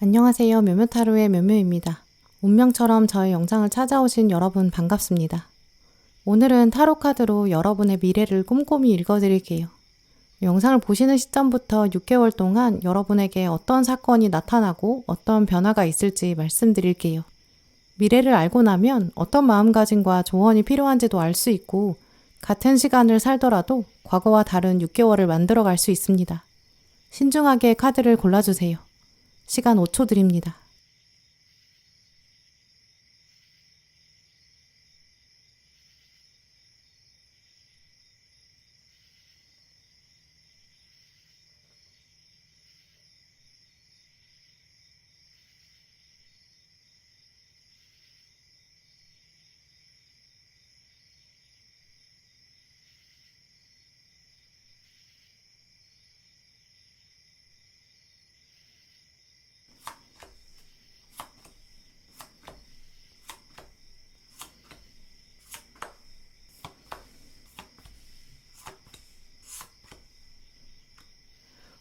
안녕하세요. 묘묘타로의 묘묘입니다. 운명처럼 저의 영상을 찾아오신 여러분 반갑습니다. 오늘은 타로 카드로 여러분의 미래를 꼼꼼히 읽어드릴게요. 영상을 보시는 시점부터 6개월 동안 여러분에게 어떤 사건이 나타나고 어떤 변화가 있을지 말씀드릴게요. 미래를 알고 나면 어떤 마음가짐과 조언이 필요한지도 알 수 있고 같은 시간을 살더라도 과거와 다른 6개월을 만들어갈 수 있습니다. 신중하게 카드를 골라주세요. 시간 5초 드립니다.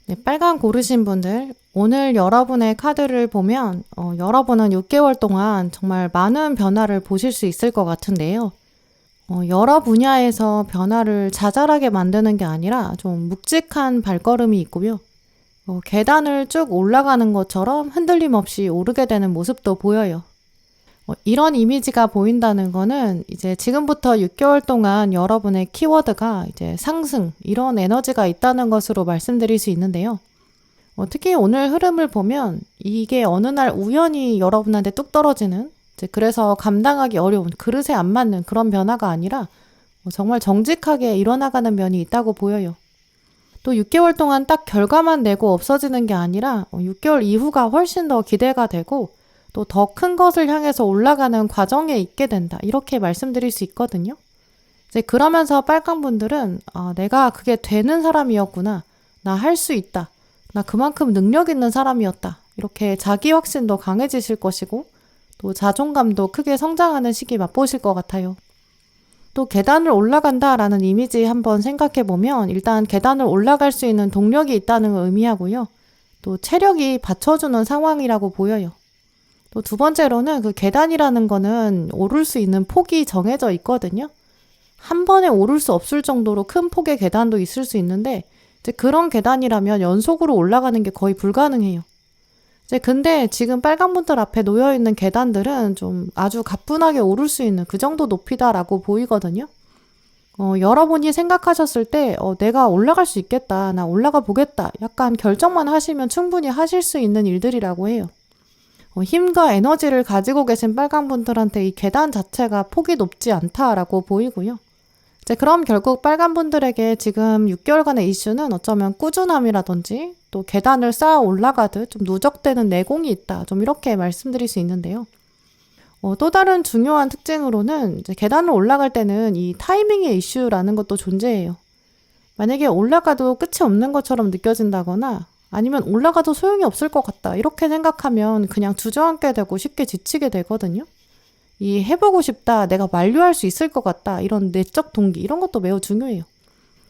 네, 빨간 고르신 분들, 오늘 여러분의 카드를 보면 여러분은 6개월 동안 정말 많은 변화를 보실 수 있을 것 같은데요. 여러 분야에서 변화를 자잘하게 만드는 게 아니라 좀 묵직한 발걸음이 있고요. 계단을 쭉 올라가는 것처럼 흔들림 없이 오르게 되는 모습도 보여요. 이런 이미지가 보인다는 거는 이제 지금부터 6개월 동안 여러분의 키워드가 이제 상승, 이런 에너지가 있다는 것으로 말씀드릴 수 있는데요. 특히 오늘 흐름을 보면 이게 어느 날 우연히 여러분한테 뚝 떨어지는, 이제 그래서 감당하기 어려운, 그릇에 안 맞는 그런 변화가 아니라 정말 정직하게 일어나가는 면이 있다고 보여요. 또 6개월 동안 딱 결과만 내고 없어지는 게 아니라 6개월 이후가 훨씬 더 기대가 되고 또 더 큰 것을 향해서 올라가는 과정에 있게 된다. 이렇게 말씀드릴 수 있거든요. 이제 그러면서 빨강 분들은 내가 그게 되는 사람이었구나. 나 할 수 있다. 나 그만큼 능력 있는 사람이었다. 이렇게 자기 확신도 강해지실 것이고 또 자존감도 크게 성장하는 시기 맛보실 것 같아요. 또 계단을 올라간다라는 이미지 한번 생각해 보면 일단 계단을 올라갈 수 있는 동력이 있다는 걸 의미하고요. 또 체력이 받쳐주는 상황이라고 보여요. 또 두 번째로는 그 계단이라는 거는 오를 수 있는 폭이 정해져 있거든요. 한 번에 오를 수 없을 정도로 큰 폭의 계단도 있을 수 있는데 이제 그런 계단이라면 연속으로 올라가는 게 거의 불가능해요. 이제 근데 지금 빨간분들 앞에 놓여 있는 계단들은 좀 아주 가뿐하게 오를 수 있는 그 정도 높이다라고 보이거든요. 여러분이 생각하셨을 때 내가 올라갈 수 있겠다, 나 올라가 보겠다, 약간 결정만 하시면 충분히 하실 수 있는 일들이라고 해요. 힘과 에너지를 가지고 계신 빨간분들한테 이 계단 자체가 폭이 높지 않다라고 보이고요. 이제 그럼 결국 빨간분들에게 지금 6개월간의 이슈는 어쩌면 꾸준함이라든지 또 계단을 쌓아 올라가듯 좀 누적되는 내공이 있다. 좀 이렇게 말씀드릴 수 있는데요. 또 다른 중요한 특징으로는 이제 계단을 올라갈 때는 이 타이밍의 이슈라는 것도 존재해요. 만약에 올라가도 끝이 없는 것처럼 느껴진다거나 아니면 올라가도 소용이 없을 것 같다. 이렇게 생각하면 그냥 주저앉게 되고 쉽게 지치게 되거든요. 이 해보고 싶다, 내가 만류할 수 있을 것 같다, 이런 내적 동기, 이런 것도 매우 중요해요.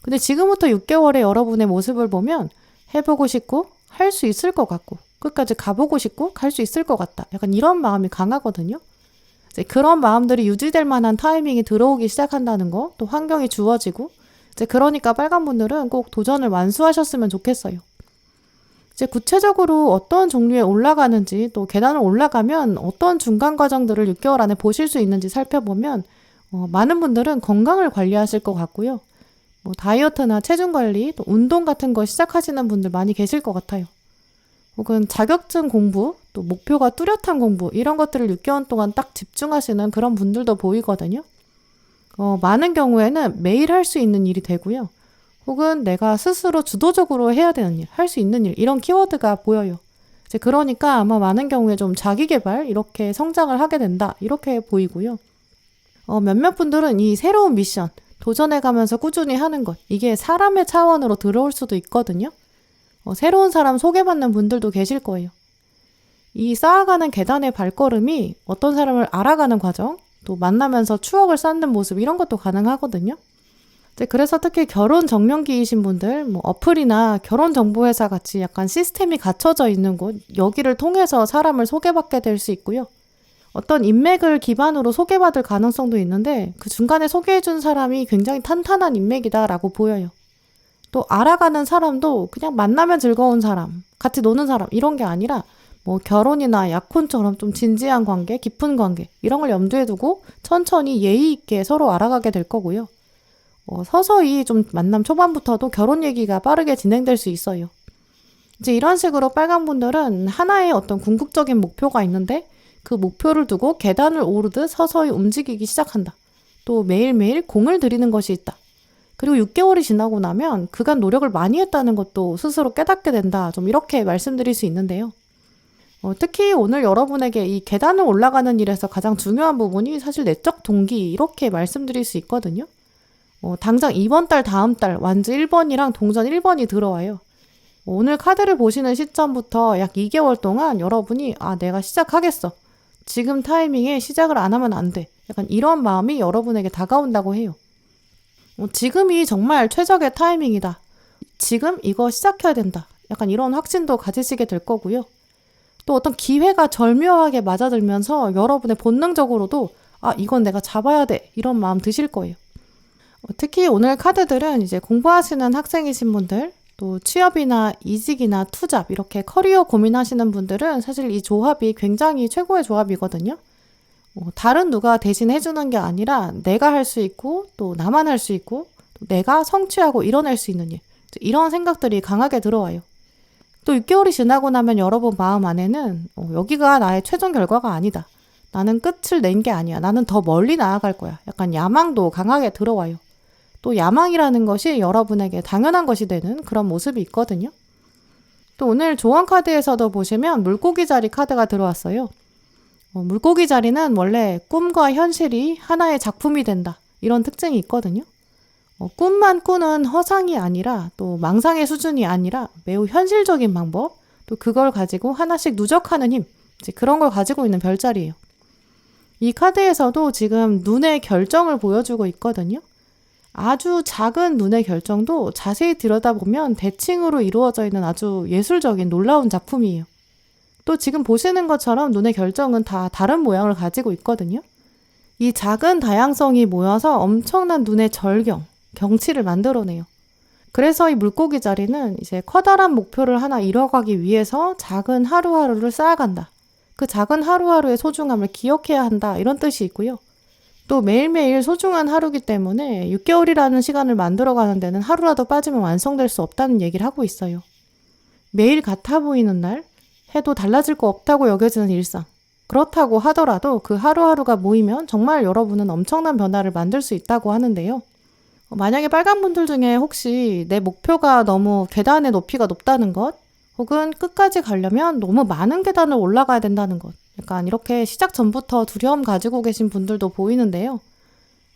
근데 지금부터 6개월의 여러분의 모습을 보면 해보고 싶고 할 수 있을 것 같고 끝까지 가보고 싶고 갈 수 있을 것 같다. 약간 이런 마음이 강하거든요. 이제 그런 마음들이 유지될 만한 타이밍이 들어오기 시작한다는 거, 또 환경이 주어지고 이제 그러니까 빨간 분들은 꼭 도전을 완수하셨으면 좋겠어요. 이제 구체적으로 어떤 종류에 올라가는지 또 계단을 올라가면 어떤 중간 과정들을 6개월 안에 보실 수 있는지 살펴보면 많은 분들은 건강을 관리하실 것 같고요. 다이어트나 체중 관리, 또 운동 같은 거 시작하시는 분들 많이 계실 것 같아요. 혹은 자격증 공부, 또 목표가 뚜렷한 공부 이런 것들을 6개월 동안 딱 집중하시는 그런 분들도 보이거든요. 많은 경우에는 매일 할 수 있는 일이 되고요. 혹은 내가 스스로 주도적으로 해야 되는 일, 할 수 있는 일, 이런 키워드가 보여요. 이제 그러니까 아마 많은 경우에 좀 자기계발, 이렇게 성장을 하게 된다, 이렇게 보이고요. 몇몇 분들은 이 새로운 미션, 도전해가면서 꾸준히 하는 것, 이게 사람의 차원으로 들어올 수도 있거든요. 새로운 사람 소개받는 분들도 계실 거예요. 이 쌓아가는 계단의 발걸음이 어떤 사람을 알아가는 과정, 또 만나면서 추억을 쌓는 모습, 이런 것도 가능하거든요. 이제 그래서 특히 결혼 정년기이신 분들, 뭐 어플이나 결혼정보회사 같이 약간 시스템이 갖춰져 있는 곳, 여기를 통해서 사람을 소개받게 될 수 있고요. 어떤 인맥을 기반으로 소개받을 가능성도 있는데 그 중간에 소개해준 사람이 굉장히 탄탄한 인맥이다라고 보여요. 또 알아가는 사람도 그냥 만나면 즐거운 사람, 같이 노는 사람 이런 게 아니라 뭐 결혼이나 약혼처럼 좀 진지한 관계, 깊은 관계 이런 걸 염두에 두고 천천히 예의 있게 서로 알아가게 될 거고요. 서서히 좀 만남 초반부터도 결혼 얘기가 빠르게 진행될 수 있어요. 이제 이런 식으로 빨간 분들은 하나의 어떤 궁극적인 목표가 있는데 그 목표를 두고 계단을 오르듯 서서히 움직이기 시작한다. 또 매일매일 공을 들이는 것이 있다. 그리고 6개월이 지나고 나면 그간 노력을 많이 했다는 것도 스스로 깨닫게 된다. 좀 이렇게 말씀드릴 수 있는데요. 특히 오늘 여러분에게 이 계단을 올라가는 일에서 가장 중요한 부분이 사실 내적 동기 이렇게 말씀드릴 수 있거든요. 당장 이번 달 다음 달 완주 1번이랑 동전 1번이 들어와요. 오늘 카드를 보시는 시점부터 약 2개월 동안 여러분이 내가 시작하겠어. 지금 타이밍에 시작을 안 하면 안 돼. 약간 이런 마음이 여러분에게 다가온다고 해요. 지금이 정말 최적의 타이밍이다. 지금 이거 시작해야 된다. 약간 이런 확신도 가지시게 될 거고요. 또 어떤 기회가 절묘하게 맞아들면서 여러분의 본능적으로도 이건 내가 잡아야 돼. 이런 마음 드실 거예요. 특히 오늘 카드들은 이제 공부하시는 학생이신 분들, 또 취업이나 이직이나 투잡 이렇게 커리어 고민하시는 분들은 사실 이 조합이 굉장히 최고의 조합이거든요. 다른 누가 대신 해주는 게 아니라 내가 할 수 있고 또 나만 할 수 있고 또 내가 성취하고 이뤄낼 수 있는 일 이런 생각들이 강하게 들어와요. 또 6개월이 지나고 나면 여러분 마음 안에는 여기가 나의 최종 결과가 아니다. 나는 끝을 낸 게 아니야. 나는 더 멀리 나아갈 거야. 약간 야망도 강하게 들어와요. 또 야망이라는 것이 여러분에게 당연한 것이 되는 그런 모습이 있거든요. 또 오늘 조언 카드에서도 보시면 물고기 자리 카드가 들어왔어요. 물고기 자리는 원래 꿈과 현실이 하나의 작품이 된다. 이런 특징이 있거든요. 꿈만 꾸는 허상이 아니라 또 망상의 수준이 아니라 매우 현실적인 방법, 또 그걸 가지고 하나씩 누적하는 힘, 이제 그런 걸 가지고 있는 별자리예요. 이 카드에서도 지금 눈의 결정을 보여주고 있거든요. 아주 작은 눈의 결정도 자세히 들여다보면 대칭으로 이루어져 있는 아주 예술적인 놀라운 작품이에요. 또 지금 보시는 것처럼 눈의 결정은 다 다른 모양을 가지고 있거든요. 이 작은 다양성이 모여서 엄청난 눈의 절경, 경치를 만들어내요. 그래서 이 물고기 자리는 이제 커다란 목표를 하나 이뤄가기 위해서 작은 하루하루를 쌓아간다. 그 작은 하루하루의 소중함을 기억해야 한다. 이런 뜻이 있고요. 또 매일매일 소중한 하루기 때문에 6개월이라는 시간을 만들어가는 데는 하루라도 빠지면 완성될 수 없다는 얘기를 하고 있어요. 매일 같아 보이는 날, 해도 달라질 거 없다고 여겨지는 일상. 그렇다고 하더라도 그 하루하루가 모이면 정말 여러분은 엄청난 변화를 만들 수 있다고 하는데요. 만약에 빨간 분들 중에 혹시 내 목표가 너무 계단의 높이가 높다는 것, 혹은 끝까지 가려면 너무 많은 계단을 올라가야 된다는 것, 약간 이렇게 시작 전부터 두려움 가지고 계신 분들도 보이는데요.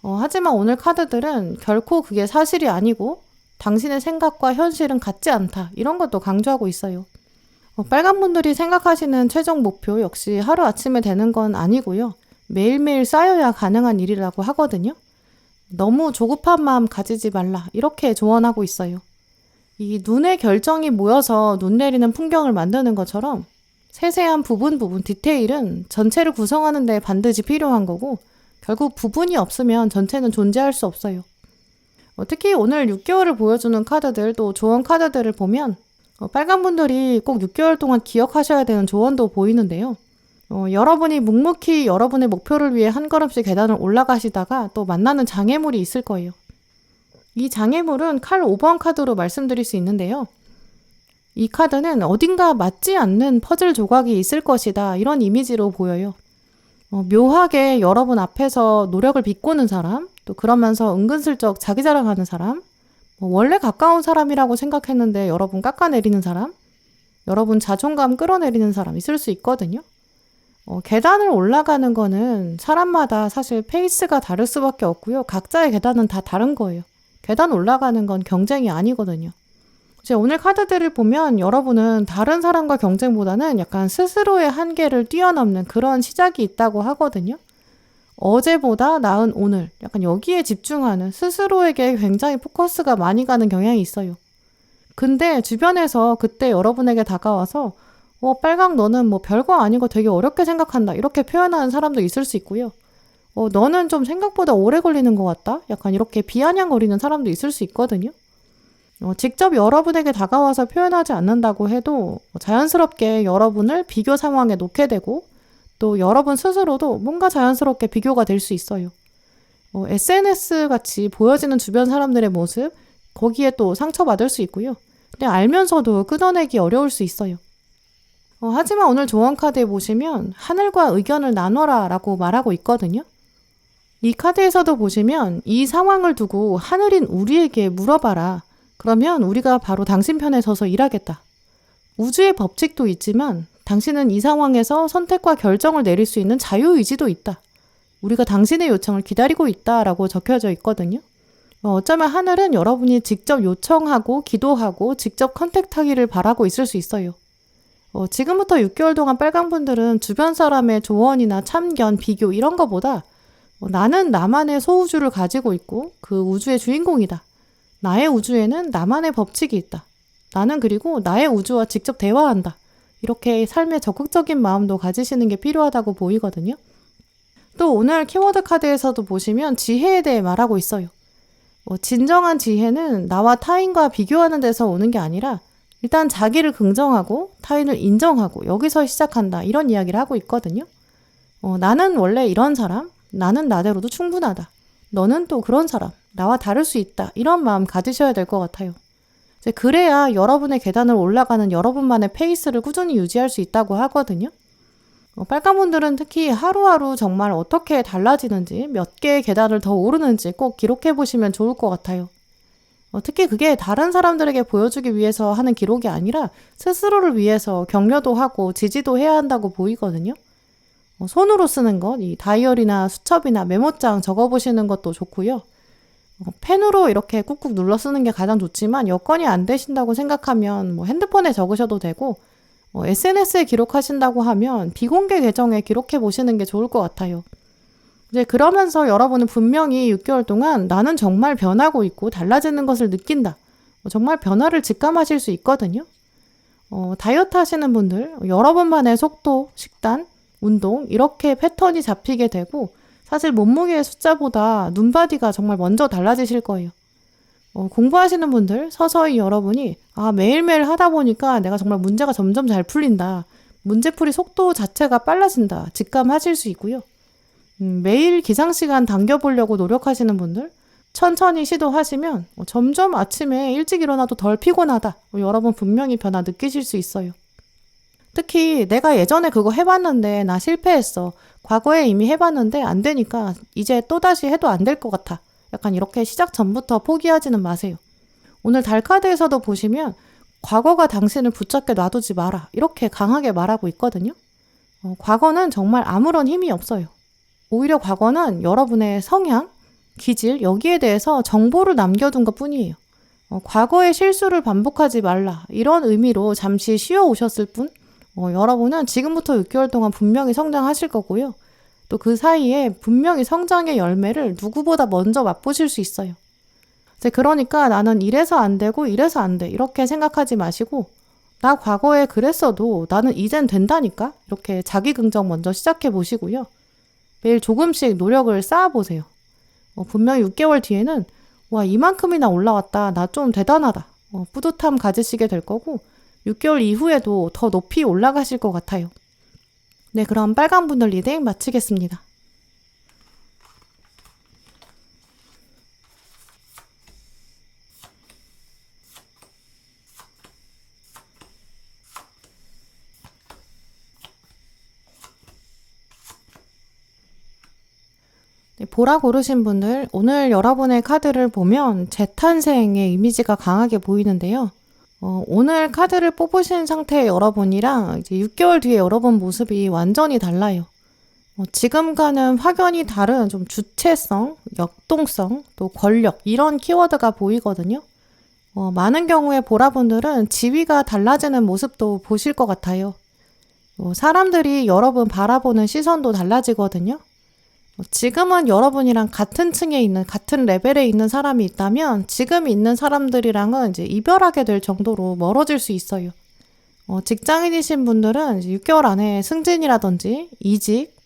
하지만 오늘 카드들은 결코 그게 사실이 아니고 당신의 생각과 현실은 같지 않다. 이런 것도 강조하고 있어요. 빨간 분들이 생각하시는 최종 목표 역시 하루아침에 되는 건 아니고요. 매일매일 쌓여야 가능한 일이라고 하거든요. 너무 조급한 마음 가지지 말라. 이렇게 조언하고 있어요. 이 눈의 결정이 모여서 눈 내리는 풍경을 만드는 것처럼 세세한 부분 디테일은 전체를 구성하는 데 반드시 필요한 거고 결국 부분이 없으면 전체는 존재할 수 없어요. 특히 오늘 6개월을 보여주는 카드들 또 조언 카드들을 보면 빨간 분들이 꼭 6개월 동안 기억하셔야 되는 조언도 보이는데요. 여러분이 묵묵히 여러분의 목표를 위해 한 걸음씩 계단을 올라가시다가 또 만나는 장애물이 있을 거예요. 이 장애물은 칼 5번 카드로 말씀드릴 수 있는데요. 이 카드는 어딘가 맞지 않는 퍼즐 조각이 있을 것이다. 이런 이미지로 보여요. 묘하게 여러분 앞에서 노력을 비꼬는 사람, 또 그러면서 은근슬쩍 자기 자랑하는 사람, 원래 가까운 사람이라고 생각했는데 여러분 깎아내리는 사람, 여러분 자존감 끌어내리는 사람 있을 수 있거든요. 계단을 올라가는 거는 사람마다 사실 페이스가 다를 수밖에 없고요. 각자의 계단은 다 다른 거예요. 계단 올라가는 건 경쟁이 아니거든요. 이제 오늘 카드들을 보면 여러분은 다른 사람과 경쟁보다는 약간 스스로의 한계를 뛰어넘는 그런 시작이 있다고 하거든요. 어제보다 나은 오늘, 약간 여기에 집중하는 스스로에게 굉장히 포커스가 많이 가는 경향이 있어요. 근데 주변에서 그때 여러분에게 다가와서 빨강 너는 뭐 별거 아니고 되게 어렵게 생각한다. 이렇게 표현하는 사람도 있을 수 있고요. 너는 좀 생각보다 오래 걸리는 것 같다. 약간 이렇게 비아냥거리는 사람도 있을 수 있거든요. 직접 여러분에게 다가와서 표현하지 않는다고 해도 자연스럽게 여러분을 비교 상황에 놓게 되고 또 여러분 스스로도 뭔가 자연스럽게 비교가 될 수 있어요. SNS 같이 보여지는 주변 사람들의 모습, 거기에 또 상처받을 수 있고요. 근데 알면서도 끊어내기 어려울 수 있어요. 하지만 오늘 조언 카드에 보시면 하늘과 의견을 나눠라 라고 말하고 있거든요. 이 카드에서도 보시면 이 상황을 두고 하늘인 우리에게 물어봐라. 그러면 우리가 바로 당신 편에 서서 일하겠다. 우주의 법칙도 있지만 당신은 이 상황에서 선택과 결정을 내릴 수 있는 자유의지도 있다. 우리가 당신의 요청을 기다리고 있다라고 적혀져 있거든요. 어쩌면 하늘은 여러분이 직접 요청하고 기도하고 직접 컨택하기를 바라고 있을 수 있어요. 지금부터 6개월 동안 빨강분들은 주변 사람의 조언이나 참견, 비교 이런 거보다 나는 나만의 소우주를 가지고 있고 그 우주의 주인공이다. 나의 우주에는 나만의 법칙이 있다. 나는 그리고 나의 우주와 직접 대화한다. 이렇게 삶에 적극적인 마음도 가지시는 게 필요하다고 보이거든요. 또 오늘 키워드 카드에서도 보시면 지혜에 대해 말하고 있어요. 진정한 지혜는 나와 타인과 비교하는 데서 오는 게 아니라 일단 자기를 긍정하고 타인을 인정하고 여기서 시작한다. 이런 이야기를 하고 있거든요. 나는 원래 이런 사람, 나는 나대로도 충분하다. 너는 또 그런 사람, 나와 다를 수 있다. 이런 마음 가지셔야 될 것 같아요. 이제 그래야 여러분의 계단을 올라가는 여러분만의 페이스를 꾸준히 유지할 수 있다고 하거든요. 빨간분들은 특히 하루하루 정말 어떻게 달라지는지 몇 개의 계단을 더 오르는지 꼭 기록해 보시면 좋을 것 같아요. 특히 그게 다른 사람들에게 보여주기 위해서 하는 기록이 아니라 스스로를 위해서 격려도 하고 지지도 해야 한다고 보이거든요. 손으로 쓰는 것, 이 다이어리나 수첩이나 메모장 적어보시는 것도 좋고요. 펜으로 이렇게 꾹꾹 눌러 쓰는 게 가장 좋지만 여건이 안 되신다고 생각하면 핸드폰에 적으셔도 되고 SNS에 기록하신다고 하면 비공개 계정에 기록해 보시는 게 좋을 것 같아요. 이제 그러면서 여러분은 분명히 6개월 동안 나는 정말 변하고 있고 달라지는 것을 느낀다. 정말 변화를 직감하실 수 있거든요. 다이어트 하시는 분들 여러분만의 속도, 식단, 운동 이렇게 패턴이 잡히게 되고 사실 몸무게의 숫자보다 눈바디가 정말 먼저 달라지실 거예요. 공부하시는 분들 서서히 여러분이 매일매일 하다 보니까 내가 정말 문제가 점점 잘 풀린다. 문제풀이 속도 자체가 빨라진다. 직감하실 수 있고요. 매일 기상시간 당겨보려고 노력하시는 분들 천천히 시도하시면 점점 아침에 일찍 일어나도 덜 피곤하다. 여러분 분명히 변화 느끼실 수 있어요. 특히 내가 예전에 그거 해봤는데 나 실패했어. 과거에 이미 해봤는데 안 되니까 이제 또다시 해도 안 될 것 같아. 약간 이렇게 시작 전부터 포기하지는 마세요. 오늘 달카드에서도 보시면 과거가 당신을 붙잡게 놔두지 마라. 이렇게 강하게 말하고 있거든요. 과거는 정말 아무런 힘이 없어요. 오히려 과거는 여러분의 성향, 기질 여기에 대해서 정보를 남겨둔 것 뿐이에요. 과거의 실수를 반복하지 말라. 이런 의미로 잠시 쉬어 오셨을 뿐 여러분은 지금부터 6개월 동안 분명히 성장하실 거고요. 또 그 사이에 분명히 성장의 열매를 누구보다 먼저 맛보실 수 있어요. 이제 그러니까 나는 이래서 안 되고 이래서 안 돼. 이렇게 생각하지 마시고 나 과거에 그랬어도 나는 이젠 된다니까? 이렇게 자기 긍정 먼저 시작해 보시고요. 매일 조금씩 노력을 쌓아보세요. 분명히 6개월 뒤에는 와 이만큼이나 올라왔다. 나 좀 대단하다. 뿌듯함 가지시게 될 거고 6개월 이후에도 더 높이 올라가실 것 같아요. 네, 그럼 빨간분들 리딩 마치겠습니다. 네, 보라 고르신 분들, 오늘 여러분의 카드를 보면 재탄생의 이미지가 강하게 보이는데요. 오늘 카드를 뽑으신 상태의 여러분이랑 이제 6개월 뒤에 여러분 모습이 완전히 달라요. 지금과는 확연히 다른 좀 주체성, 역동성, 또 권력 이런 키워드가 보이거든요. 많은 경우에 보라분들은 지위가 달라지는 모습도 보실 것 같아요. 사람들이 여러분 바라보는 시선도 달라지거든요. 지금은 여러분이랑 같은 층에 있는, 같은 레벨에 있는 사람이 있다면 지금 있는 사람들이랑은 이제 이별하게 될 정도로 멀어질 수 있어요. 직장인이신 분들은 이제 6개월 안에 승진이라든지 이직,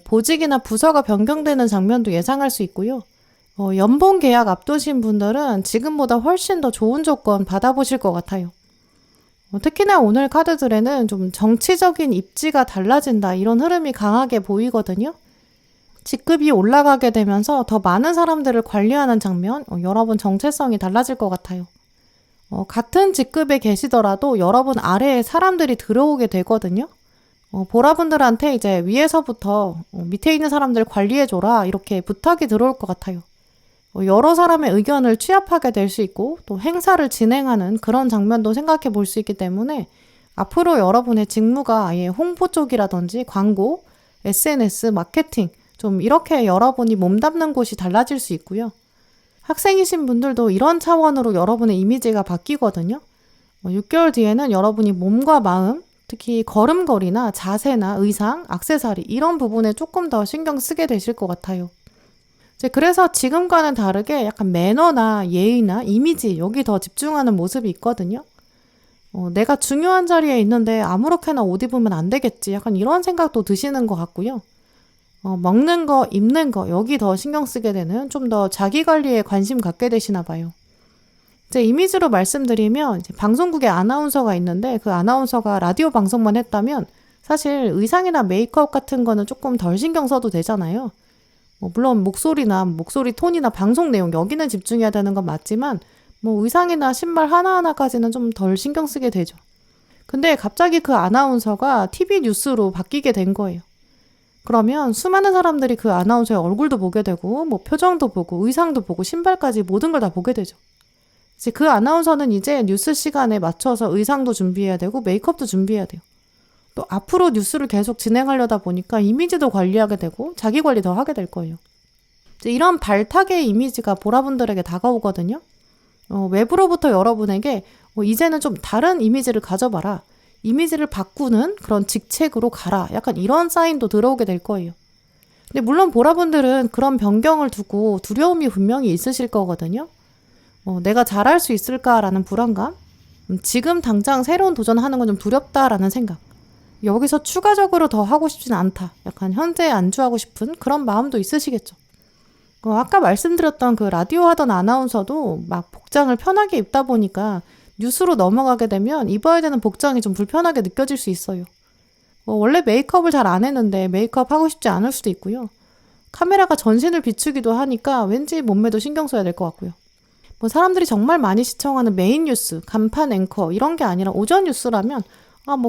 보직이나 부서가 변경되는 장면도 예상할 수 있고요. 연봉 계약 앞두신 분들은 지금보다 훨씬 더 좋은 조건 받아보실 것 같아요. 특히나 오늘 카드들에는 좀 정치적인 입지가 달라진다 이런 흐름이 강하게 보이거든요. 직급이 올라가게 되면서 더 많은 사람들을 관리하는 장면, 여러분 정체성이 달라질 것 같아요. 같은 직급에 계시더라도 여러분 아래에 사람들이 들어오게 되거든요. 보라분들한테 이제 위에서부터 밑에 있는 사람들 관리해줘라 이렇게 부탁이 들어올 것 같아요. 여러 사람의 의견을 취합하게 될 수 있고 또 행사를 진행하는 그런 장면도 생각해 볼 수 있기 때문에 앞으로 여러분의 직무가 아예 홍보 쪽이라든지 광고, SNS, 마케팅 좀 이렇게 여러분이 몸담는 곳이 달라질 수 있고요. 학생이신 분들도 이런 차원으로 여러분의 이미지가 바뀌거든요. 6개월 뒤에는 여러분이 몸과 마음, 특히 걸음걸이나 자세나 의상, 액세서리 이런 부분에 조금 더 신경 쓰게 되실 것 같아요. 그래서 지금과는 다르게 약간 매너나 예의나 이미지 여기 더 집중하는 모습이 있거든요. 내가 중요한 자리에 있는데 아무렇게나 옷 입으면 안 되겠지. 약간 이런 생각도 드시는 것 같고요. 먹는 거, 입는 거 여기 더 신경 쓰게 되는 좀 더 자기 관리에 관심 갖게 되시나 봐요. 이제 이미지로 말씀드리면 이제 방송국에 아나운서가 있는데 그 아나운서가 라디오 방송만 했다면 사실 의상이나 메이크업 같은 거는 조금 덜 신경 써도 되잖아요. 물론 목소리 톤이나 방송 내용 여기는 집중해야 되는 건 맞지만 의상이나 신발 하나하나까지는 좀 덜 신경 쓰게 되죠. 근데 갑자기 그 아나운서가 TV 뉴스로 바뀌게 된 거예요. 그러면 수많은 사람들이 그 아나운서의 얼굴도 보게 되고 표정도 보고 의상도 보고 신발까지 모든 걸 다 보게 되죠. 이제 그 아나운서는 이제 뉴스 시간에 맞춰서 의상도 준비해야 되고 메이크업도 준비해야 돼요. 또 앞으로 뉴스를 계속 진행하려다 보니까 이미지도 관리하게 되고 자기 관리 더 하게 될 거예요. 이제 이런 발탁의 이미지가 보라분들에게 다가오거든요. 외부로부터 여러분에게 이제는 좀 다른 이미지를 가져봐라. 이미지를 바꾸는 그런 직책으로 가라. 약간 이런 사인도 들어오게 될 거예요. 근데 물론 보라분들은 그런 변경을 두고 두려움이 분명히 있으실 거거든요. 내가 잘할 수 있을까라는 불안감, 지금 당장 새로운 도전하는 건 좀 두렵다라는 생각, 여기서 추가적으로 더 하고 싶지는 않다. 약간 현재에 안주하고 싶은 그런 마음도 있으시겠죠. 아까 말씀드렸던 그 라디오 하던 아나운서도 막 복장을 편하게 입다 보니까 뉴스로 넘어가게 되면 입어야 되는 복장이 좀 불편하게 느껴질 수 있어요. 원래 메이크업을 잘 안 했는데 메이크업 하고 싶지 않을 수도 있고요. 카메라가 전신을 비추기도 하니까 왠지 몸매도 신경 써야 될 것 같고요. 사람들이 정말 많이 시청하는 메인 뉴스, 간판 앵커 이런 게 아니라 오전 뉴스라면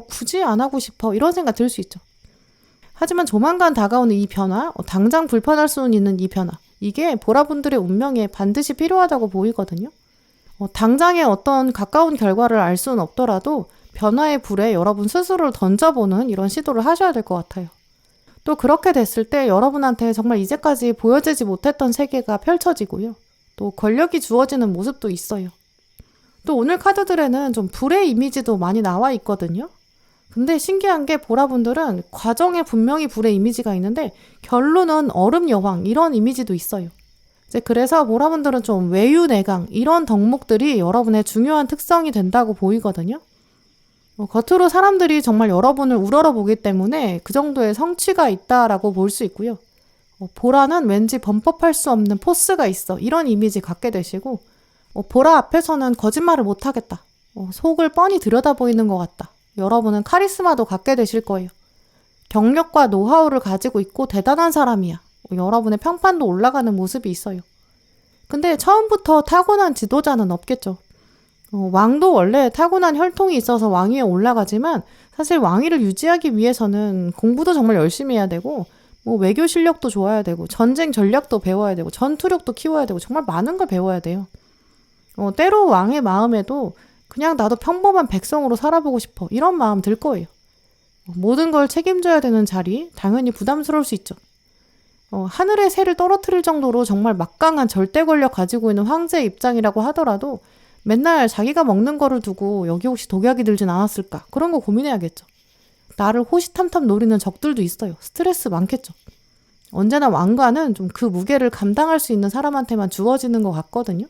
굳이 안 하고 싶어 이런 생각 들 수 있죠. 하지만 조만간 다가오는 이 변화, 당장 불편할 수는 있는 이 변화, 이게 보라분들의 운명에 반드시 필요하다고 보이거든요. 당장의 어떤 가까운 결과를 알 수는 없더라도 변화의 불에 여러분 스스로를 던져보는 이런 시도를 하셔야 될 것 같아요. 또 그렇게 됐을 때 여러분한테 정말 이제까지 보여지지 못했던 세계가 펼쳐지고요. 또 권력이 주어지는 모습도 있어요. 또 오늘 카드들에는 좀 불의 이미지도 많이 나와 있거든요. 근데 신기한 게 보라분들은 과정에 분명히 불의 이미지가 있는데 결론은 얼음 여왕 이런 이미지도 있어요. 이제 그래서 보라분들은 좀 외유내강 이런 덕목들이 여러분의 중요한 특성이 된다고 보이거든요. 겉으로 사람들이 정말 여러분을 우러러보기 때문에 그 정도의 성취가 있다라고 볼 수 있고요. 보라는 왠지 범법할 수 없는 포스가 있어 이런 이미지 갖게 되시고 보라 앞에서는 거짓말을 못하겠다. 속을 뻔히 들여다보이는 것 같다. 여러분은 카리스마도 갖게 되실 거예요. 경력과 노하우를 가지고 있고 대단한 사람이야. 여러분의 평판도 올라가는 모습이 있어요. 근데 처음부터 타고난 지도자는 없겠죠. 왕도 원래 타고난 혈통이 있어서 왕위에 올라가지만 사실 왕위를 유지하기 위해서는 공부도 정말 열심히 해야 되고 외교 실력도 좋아야 되고 전쟁 전략도 배워야 되고 전투력도 키워야 되고 정말 많은 걸 배워야 돼요. 때로 왕의 마음에도 그냥 나도 평범한 백성으로 살아보고 싶어 이런 마음 들 거예요. 모든 걸 책임져야 되는 자리 당연히 부담스러울 수 있죠. 하늘의 새를 떨어뜨릴 정도로 정말 막강한 절대 권력 가지고 있는 황제의 입장이라고 하더라도 맨날 자기가 먹는 거를 두고 여기 혹시 독약이 들진 않았을까 그런 거 고민해야겠죠. 나를 호시탐탐 노리는 적들도 있어요. 스트레스 많겠죠. 언제나 왕관은 좀 그 무게를 감당할 수 있는 사람한테만 주어지는 것 같거든요.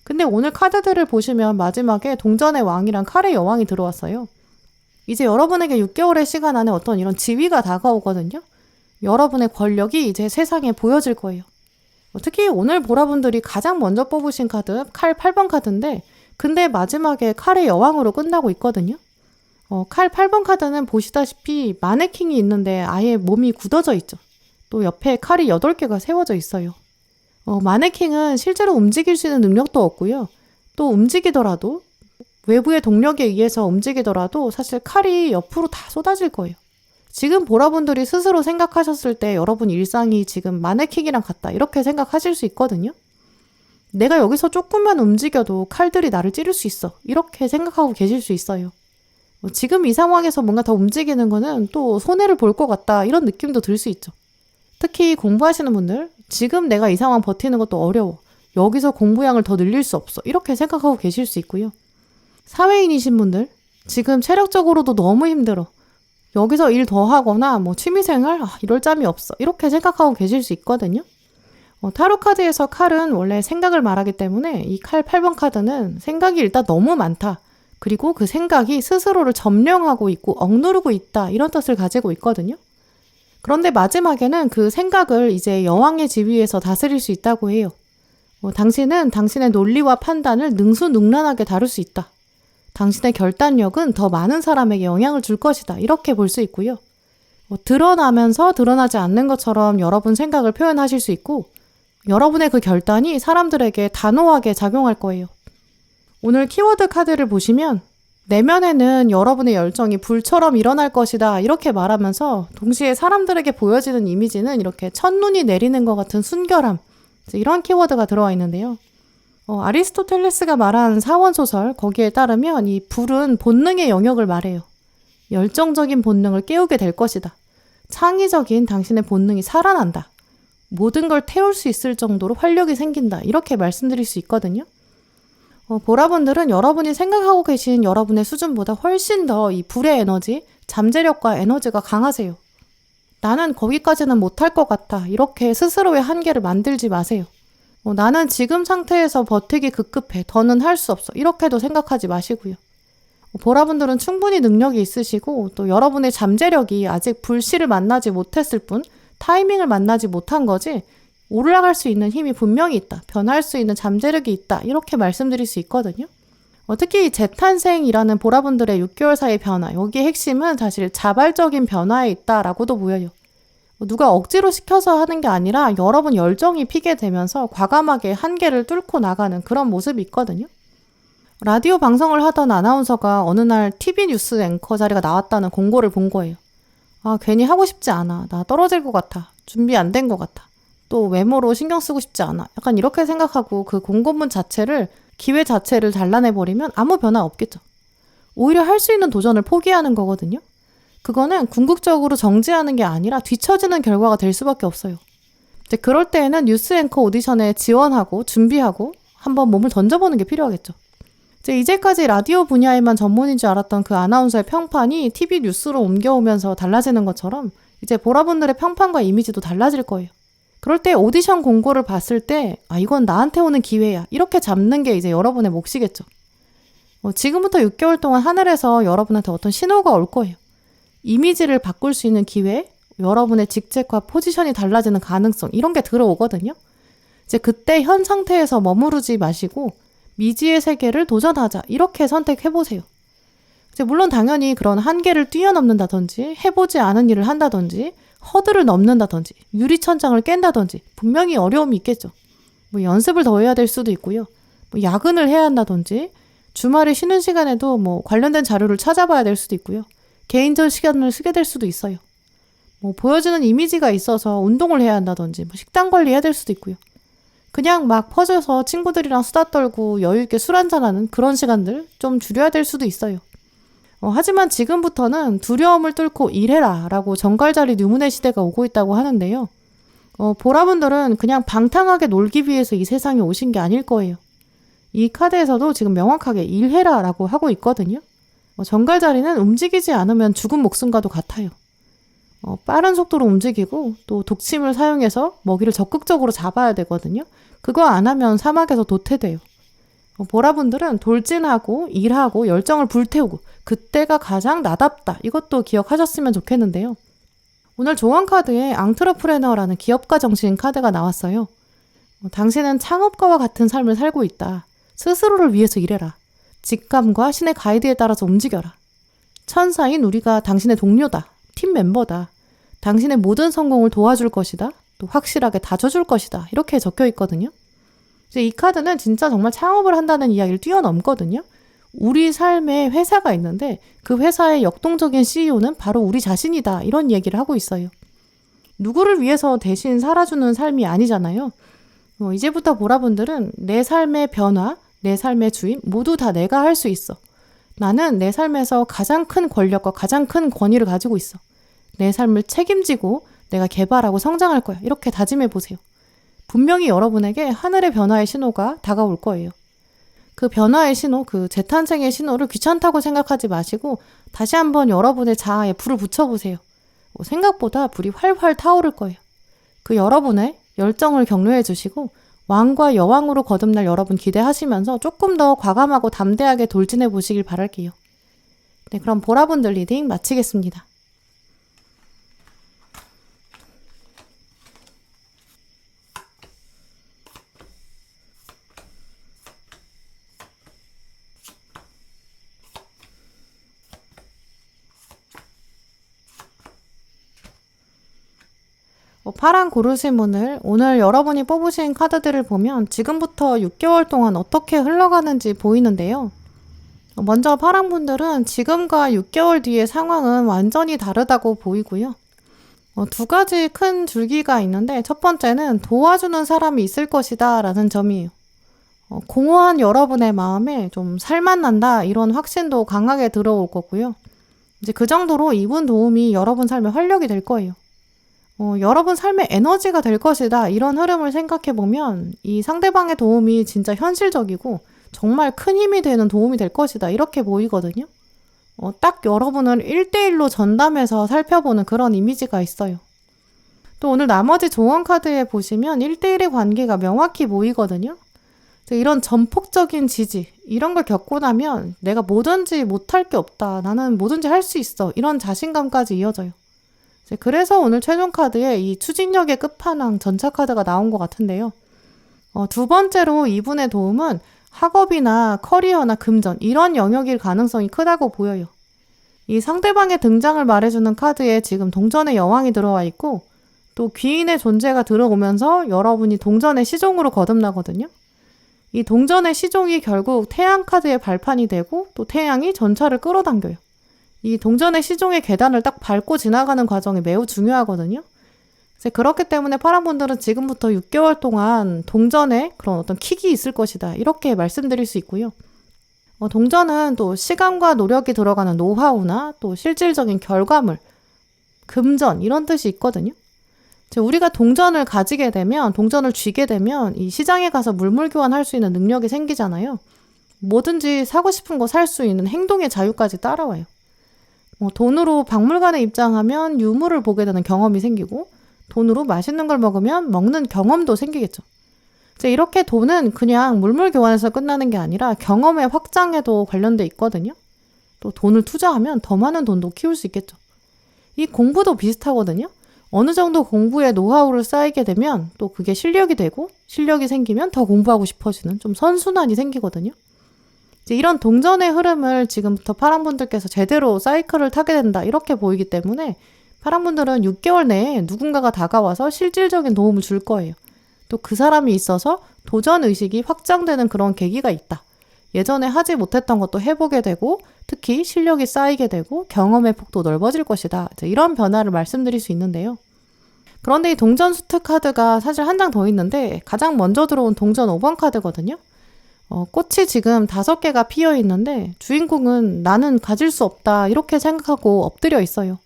근데 오늘 카드들을 보시면 마지막에 동전의 왕이랑 칼의 여왕이 들어왔어요. 이제 여러분에게 6개월의 시간 안에 어떤 이런 지위가 다가오거든요. 여러분의 권력이 이제 세상에 보여질 거예요. 특히 오늘 보라분들이 가장 먼저 뽑으신 카드 칼 8번 카드인데 근데 마지막에 칼의 여왕으로 끝나고 있거든요. 칼 8번 카드는 보시다시피 마네킹이 있는데 아예 몸이 굳어져 있죠. 또 옆에 칼이 8개가 세워져 있어요. 마네킹은 실제로 움직일 수 있는 능력도 없고요. 또 움직이더라도 외부의 동력에 의해서 움직이더라도 사실 칼이 옆으로 다 쏟아질 거예요. 지금 보라분들이 스스로 생각하셨을 때 여러분 일상이 지금 마네킹이랑 같다 이렇게 생각하실 수 있거든요. 내가 여기서 조금만 움직여도 칼들이 나를 찌를 수 있어 이렇게 생각하고 계실 수 있어요. 지금 이 상황에서 뭔가 더 움직이는 거는 또 손해를 볼 것 같다 이런 느낌도 들 수 있죠. 특히 공부하시는 분들 지금 내가 이 상황 버티는 것도 어려워. 여기서 공부량을 더 늘릴 수 없어. 이렇게 생각하고 계실 수 있고요. 사회인이신 분들 지금 체력적으로도 너무 힘들어. 여기서 일 더 하거나 취미생활 이럴 짬이 없어. 이렇게 생각하고 계실 수 있거든요. 타로 카드에서 칼은 원래 생각을 말하기 때문에 이 칼 8번 카드는 생각이 일단 너무 많다. 그리고 그 생각이 스스로를 점령하고 있고 억누르고 있다. 이런 뜻을 가지고 있거든요. 그런데 마지막에는 그 생각을 이제 여왕의 지위에서 다스릴 수 있다고 해요. 당신은 당신의 논리와 판단을 능수능란하게 다룰 수 있다. 당신의 결단력은 더 많은 사람에게 영향을 줄 것이다. 이렇게 볼 수 있고요. 드러나면서 드러나지 않는 것처럼 여러분 생각을 표현하실 수 있고 여러분의 그 결단이 사람들에게 단호하게 작용할 거예요. 오늘 키워드 카드를 보시면 내면에는 여러분의 열정이 불처럼 일어날 것이다 이렇게 말하면서 동시에 사람들에게 보여지는 이미지는 이렇게 첫눈이 내리는 것 같은 순결함 이런 키워드가 들어와 있는데요. 아리스토텔레스가 말한 사원소설 거기에 따르면 이 불은 본능의 영역을 말해요. 열정적인 본능을 깨우게 될 것이다. 창의적인 당신의 본능이 살아난다. 모든 걸 태울 수 있을 정도로 활력이 생긴다. 이렇게 말씀드릴 수 있거든요. 보라분들은 여러분이 생각하고 계신 여러분의 수준보다 훨씬 더 이 불의 에너지, 잠재력과 에너지가 강하세요. 나는 거기까지는 못할 것 같아. 이렇게 스스로의 한계를 만들지 마세요. 나는 지금 상태에서 버티기 급급해. 더는 할 수 없어. 이렇게도 생각하지 마시고요. 보라분들은 충분히 능력이 있으시고 또 여러분의 잠재력이 아직 불씨를 만나지 못했을 뿐 타이밍을 만나지 못한 거지 올라갈 수 있는 힘이 분명히 있다. 변할 수 있는 잠재력이 있다. 이렇게 말씀드릴 수 있거든요. 특히 재탄생이라는 보라분들의 6개월 사이의 변화, 여기의 핵심은 사실 자발적인 변화에 있다라고도 보여요. 누가 억지로 시켜서 하는 게 아니라 여러분 열정이 피게 되면서 과감하게 한계를 뚫고 나가는 그런 모습이 있거든요. 라디오 방송을 하던 아나운서가 어느 날 TV 뉴스 앵커 자리가 나왔다는 공고를 본 거예요. 괜히 하고 싶지 않아. 나 떨어질 것 같아. 준비 안 된 것 같아. 또 외모로 신경 쓰고 싶지 않아. 약간 이렇게 생각하고 그 공고문 자체를 기회 자체를 잘라내버리면 아무 변화 없겠죠. 오히려 할 수 있는 도전을 포기하는 거거든요. 그거는 궁극적으로 정지하는 게 아니라 뒤처지는 결과가 될 수밖에 없어요. 이제 그럴 때에는 뉴스 앵커 오디션에 지원하고 준비하고 한번 몸을 던져보는 게 필요하겠죠. 이제까지 라디오 분야에만 전문인 줄 알았던 그 아나운서의 평판이 TV 뉴스로 옮겨오면서 달라지는 것처럼 이제 보라분들의 평판과 이미지도 달라질 거예요. 그럴 때 오디션 공고를 봤을 때 이건 나한테 오는 기회야. 이렇게 잡는 게 이제 여러분의 몫이겠죠. 지금부터 6개월 동안 하늘에서 여러분한테 어떤 신호가 올 거예요. 이미지를 바꿀 수 있는 기회, 여러분의 직책과 포지션이 달라지는 가능성 이런 게 들어오거든요. 이제 그때 현 상태에서 머무르지 마시고 미지의 세계를 도전하자 이렇게 선택해보세요. 물론 당연히 그런 한계를 뛰어넘는다든지 해보지 않은 일을 한다든지 허들을 넘는다든지 유리천장을 깬다든지 분명히 어려움이 있겠죠. 연습을 더 해야 될 수도 있고요. 야근을 해야 한다든지 주말에 쉬는 시간에도 관련된 자료를 찾아봐야 될 수도 있고요. 개인적 시간을 쓰게 될 수도 있어요. 보여주는 이미지가 있어서 운동을 해야 한다든지 식단 관리해야 될 수도 있고요. 그냥 막 퍼져서 친구들이랑 수다 떨고 여유있게 술 한잔하는 그런 시간들 좀 줄여야 될 수도 있어요. 하지만 지금부터는 두려움을 뚫고 일해라 라고 정갈자리 뉴문의 시대가 오고 있다고 하는데요. 보라분들은 그냥 방탕하게 놀기 위해서 이 세상에 오신 게 아닐 거예요. 이 카드에서도 지금 명확하게 일해라 라고 하고 있거든요. 정갈자리는 움직이지 않으면 죽은 목숨과도 같아요. 빠른 속도로 움직이고 또 독침을 사용해서 먹이를 적극적으로 잡아야 되거든요. 그거 안 하면 사막에서 도태돼요. 보라분들은 돌진하고 일하고 열정을 불태우고 그때가 가장 나답다. 이것도 기억하셨으면 좋겠는데요. 오늘 조언 카드에 앙트러프레너라는 기업가 정신 카드가 나왔어요. 당신은 창업가와 같은 삶을 살고 있다. 스스로를 위해서 일해라. 직감과 신의 가이드에 따라서 움직여라. 천사인 우리가 당신의 동료다. 팀 멤버다. 당신의 모든 성공을 도와줄 것이다. 또 확실하게 다져줄 것이다. 이렇게 적혀 있거든요. 이 카드는 진짜 정말 창업을 한다는 이야기를 뛰어넘거든요. 우리 삶에 회사가 있는데 그 회사의 역동적인 CEO는 바로 우리 자신이다. 이런 얘기를 하고 있어요. 누구를 위해서 대신 살아주는 삶이 아니잖아요. 이제부터 보라분들은 내 삶의 변화, 내 삶의 주인 모두 다 내가 할 수 있어. 나는 내 삶에서 가장 큰 권력과 가장 큰 권위를 가지고 있어. 내 삶을 책임지고 내가 개발하고 성장할 거야. 이렇게 다짐해 보세요. 분명히 여러분에게 하늘의 변화의 신호가 다가올 거예요. 그 변화의 신호, 그 재탄생의 신호를 귀찮다고 생각하지 마시고 다시 한번 여러분의 자아에 불을 붙여보세요. 생각보다 불이 활활 타오를 거예요. 그 여러분의 열정을 격려해 주시고 왕과 여왕으로 거듭날 여러분 기대하시면서 조금 더 과감하고 담대하게 돌진해 보시길 바랄게요. 네, 그럼 보라분들 리딩 마치겠습니다. 파랑 고르신 분들, 오늘 여러분이 뽑으신 카드들을 보면 지금부터 6개월 동안 어떻게 흘러가는지 보이는데요. 먼저 파랑 분들은 지금과 6개월 뒤의 상황은 완전히 다르다고 보이고요. 두 가지 큰 줄기가 있는데 첫 번째는 도와주는 사람이 있을 것이다 라는 점이에요. 공허한 여러분의 마음에 좀 살맛난다 이런 확신도 강하게 들어올 거고요. 이제 그 정도로 이분 도움이 여러분 삶의 활력이 될 거예요. 여러분 삶의 에너지가 될 것이다. 이런 흐름을 생각해보면 이 상대방의 도움이 진짜 현실적이고 정말 큰 힘이 되는 도움이 될 것이다. 이렇게 보이거든요. 딱 여러분을 1대1로 전담해서 살펴보는 그런 이미지가 있어요. 또 오늘 나머지 조언 카드에 보시면 1대1의 관계가 명확히 보이거든요. 이런 전폭적인 지지, 이런 걸 겪고 나면 내가 뭐든지 못할 게 없다. 나는 뭐든지 할 수 있어. 이런 자신감까지 이어져요. 그래서 오늘 최종 카드에 이 추진력의 끝판왕 전차 카드가 나온 것 같은데요. 두 번째로 이분의 도움은 학업이나 커리어나 금전 이런 영역일 가능성이 크다고 보여요. 이 상대방의 등장을 말해주는 카드에 지금 동전의 여왕이 들어와 있고 또 귀인의 존재가 들어오면서 여러분이 동전의 시종으로 거듭나거든요. 이 동전의 시종이 결국 태양 카드의 발판이 되고 또 태양이 전차를 끌어당겨요. 이 동전의 시종의 계단을 딱 밟고 지나가는 과정이 매우 중요하거든요. 그렇기 때문에 파랑분들은 지금부터 6개월 동안 동전에 그런 어떤 킥이 있을 것이다. 이렇게 말씀드릴 수 있고요. 동전은 또 시간과 노력이 들어가는 노하우나 또 실질적인 결과물, 금전 이런 뜻이 있거든요. 우리가 동전을 가지게 되면, 동전을 쥐게 되면 이 시장에 가서 물물 교환할 수 있는 능력이 생기잖아요. 뭐든지 사고 싶은 거 살 수 있는 행동의 자유까지 따라와요. 돈으로 박물관에 입장하면 유물을 보게 되는 경험이 생기고 돈으로 맛있는 걸 먹으면 먹는 경험도 생기겠죠. 이렇게 돈은 그냥 물물 교환에서 끝나는 게 아니라 경험의 확장에도 관련돼 있거든요. 또 돈을 투자하면 더 많은 돈도 키울 수 있겠죠. 이 공부도 비슷하거든요. 어느 정도 공부에 노하우를 쌓이게 되면 또 그게 실력이 되고 실력이 생기면 더 공부하고 싶어지는 좀 선순환이 생기거든요. 이런 동전의 흐름을 지금부터 파랑분들께서 제대로 사이클을 타게 된다 이렇게 보이기 때문에 파랑분들은 6개월 내에 누군가가 다가와서 실질적인 도움을 줄 거예요. 또 그 사람이 있어서 도전 의식이 확장되는 그런 계기가 있다. 예전에 하지 못했던 것도 해보게 되고 특히 실력이 쌓이게 되고 경험의 폭도 넓어질 것이다. 이런 변화를 말씀드릴 수 있는데요. 그런데 이 동전 수트 카드가 사실 한 장 더 있는데 가장 먼저 들어온 동전 5번 카드거든요. 꽃이 지금 5개가 피어 있는데 주인공은 나는 가질 수 없다 이렇게 생각하고 엎드려 있어요.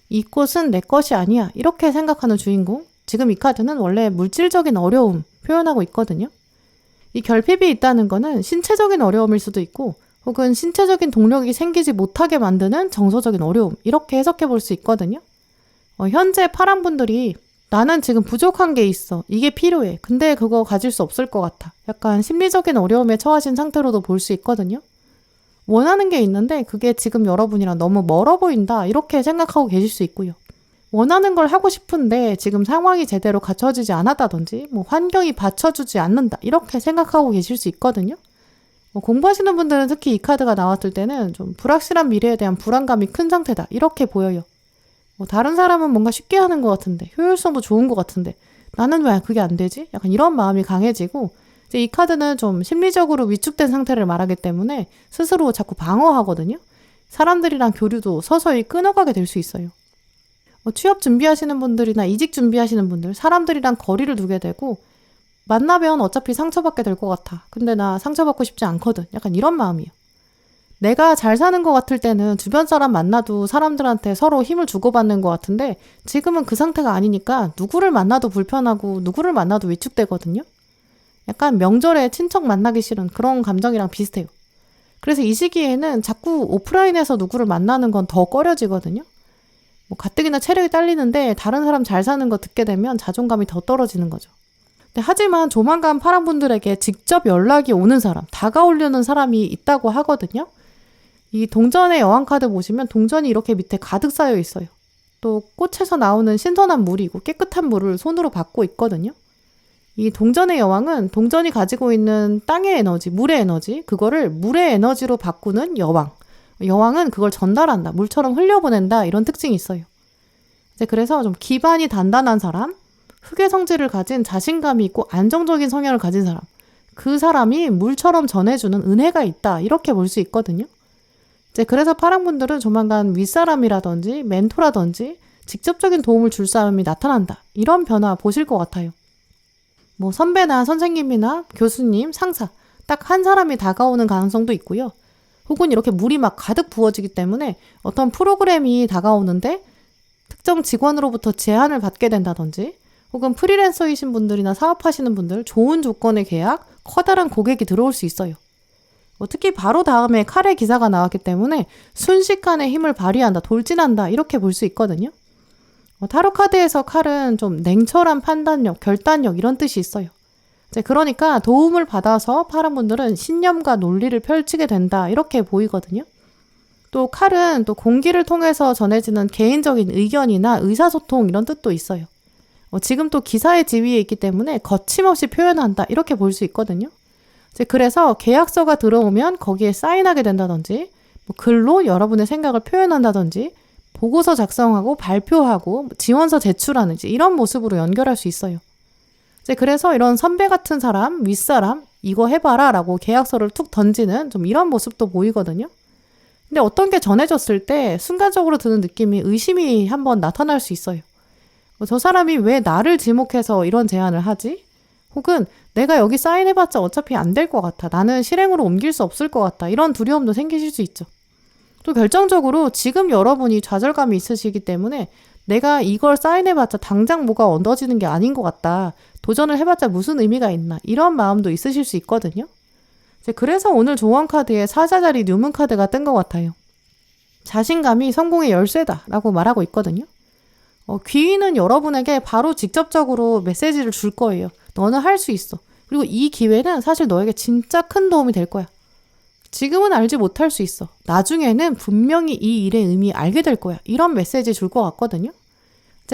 이 꽃은 내 것이 아니야 이렇게 생각하는 주인공. 지금 이 카드는 원래 물질적인 어려움 표현하고 있거든요. 이 결핍이 있다는 거는 신체적인 어려움일 수도 있고 혹은 신체적인 동력이 생기지 못하게 만드는 정서적인 어려움 이렇게 해석해 볼 수 있거든요. 현재 파랑분들이 나는 지금 부족한 게 있어. 이게 필요해. 근데 그거 가질 수 없을 것 같아. 약간 심리적인 어려움에 처하신 상태로도 볼 수 있거든요. 원하는 게 있는데 그게 지금 여러분이랑 너무 멀어 보인다. 이렇게 생각하고 계실 수 있고요. 원하는 걸 하고 싶은데 지금 상황이 제대로 갖춰지지 않았다든지 환경이 받쳐주지 않는다. 이렇게 생각하고 계실 수 있거든요. 공부하시는 분들은 특히 이 카드가 나왔을 때는 좀 불확실한 미래에 대한 불안감이 큰 상태다. 이렇게 보여요. 다른 사람은 뭔가 쉽게 하는 것 같은데 효율성도 좋은 것 같은데 나는 왜 그게 안 되지? 약간 이런 마음이 강해지고 이제 이 카드는 좀 심리적으로 위축된 상태를 말하기 때문에 스스로 자꾸 방어하거든요. 사람들이랑 교류도 서서히 끊어가게 될 수 있어요. 취업 준비하시는 분들이나 이직 준비하시는 분들 사람들이랑 거리를 두게 되고 만나면 어차피 상처받게 될 것 같아. 근데 나 상처받고 싶지 않거든. 약간 이런 마음이에요. 내가 잘 사는 것 같을 때는 주변 사람 만나도 사람들한테 서로 힘을 주고받는 것 같은데 지금은 그 상태가 아니니까 누구를 만나도 불편하고 누구를 만나도 위축되거든요. 약간 명절에 친척 만나기 싫은 그런 감정이랑 비슷해요. 그래서 이 시기에는 자꾸 오프라인에서 누구를 만나는 건 더 꺼려지거든요. 가뜩이나 체력이 딸리는데 다른 사람 잘 사는 거 듣게 되면 자존감이 더 떨어지는 거죠. 하지만 조만간 파랑분들에게 직접 연락이 오는 사람, 다가오려는 사람이 있다고 하거든요. 이 동전의 여왕 카드 보시면 동전이 이렇게 밑에 가득 쌓여 있어요. 또 꽃에서 나오는 신선한 물이고 깨끗한 물을 손으로 받고 있거든요. 이 동전의 여왕은 동전이 가지고 있는 땅의 에너지, 물의 에너지, 그거를 물의 에너지로 바꾸는 여왕. 여왕은 그걸 전달한다, 물처럼 흘려보낸다 이런 특징이 있어요. 이제 그래서 좀 기반이 단단한 사람, 흑의 성질을 가진 자신감이 있고 안정적인 성향을 가진 사람, 그 사람이 물처럼 전해주는 은혜가 있다 이렇게 볼 수 있거든요. 이제 그래서 파랑분들은 조만간 윗사람이라든지 멘토라든지 직접적인 도움을 줄 사람이 나타난다. 이런 변화 보실 것 같아요. 선배나 선생님이나 교수님, 상사 딱 한 사람이 다가오는 가능성도 있고요. 혹은 이렇게 물이 막 가득 부어지기 때문에 어떤 프로그램이 다가오는데 특정 직원으로부터 제안을 받게 된다든지 혹은 프리랜서이신 분들이나 사업하시는 분들 좋은 조건의 계약, 커다란 고객이 들어올 수 있어요. 특히 바로 다음에 칼의 기사가 나왔기 때문에 순식간에 힘을 발휘한다, 돌진한다 이렇게 볼 수 있거든요. 타로 카드에서 칼은 좀 냉철한 판단력, 결단력 이런 뜻이 있어요. 그러니까 도움을 받아서 파랑분들은 신념과 논리를 펼치게 된다 이렇게 보이거든요. 또 칼은 또 공기를 통해서 전해지는 개인적인 의견이나 의사소통 이런 뜻도 있어요. 지금 또 기사의 지위에 있기 때문에 거침없이 표현한다 이렇게 볼 수 있거든요. 그래서 계약서가 들어오면 거기에 사인하게 된다든지 글로 여러분의 생각을 표현한다든지 보고서 작성하고 발표하고 지원서 제출하는 이런 모습으로 연결할 수 있어요. 그래서 이런 선배 같은 사람, 윗사람 이거 해봐라 라고 계약서를 툭 던지는 좀 이런 모습도 보이거든요. 근데 어떤 게 전해졌을 때 순간적으로 드는 느낌이 의심이 한번 나타날 수 있어요. 저 사람이 왜 나를 지목해서 이런 제안을 하지? 혹은 내가 여기 사인해봤자 어차피 안 될 것 같아. 나는 실행으로 옮길 수 없을 것 같다. 이런 두려움도 생기실 수 있죠. 또 결정적으로 지금 여러분이 좌절감이 있으시기 때문에 내가 이걸 사인해봤자 당장 뭐가 얻어지는 게 아닌 것 같다. 도전을 해봤자 무슨 의미가 있나. 이런 마음도 있으실 수 있거든요. 그래서 오늘 조언 카드에 사자자리 뉴문 카드가 뜬 것 같아요. 자신감이 성공의 열쇠다라고 말하고 있거든요. 귀인은 여러분에게 바로 직접적으로 메시지를 줄 거예요. 너는 할 수 있어. 그리고 이 기회는 사실 너에게 진짜 큰 도움이 될 거야. 지금은 알지 못할 수 있어. 나중에는 분명히 이 일의 의미 알게 될 거야. 이런 메시지 줄 것 같거든요.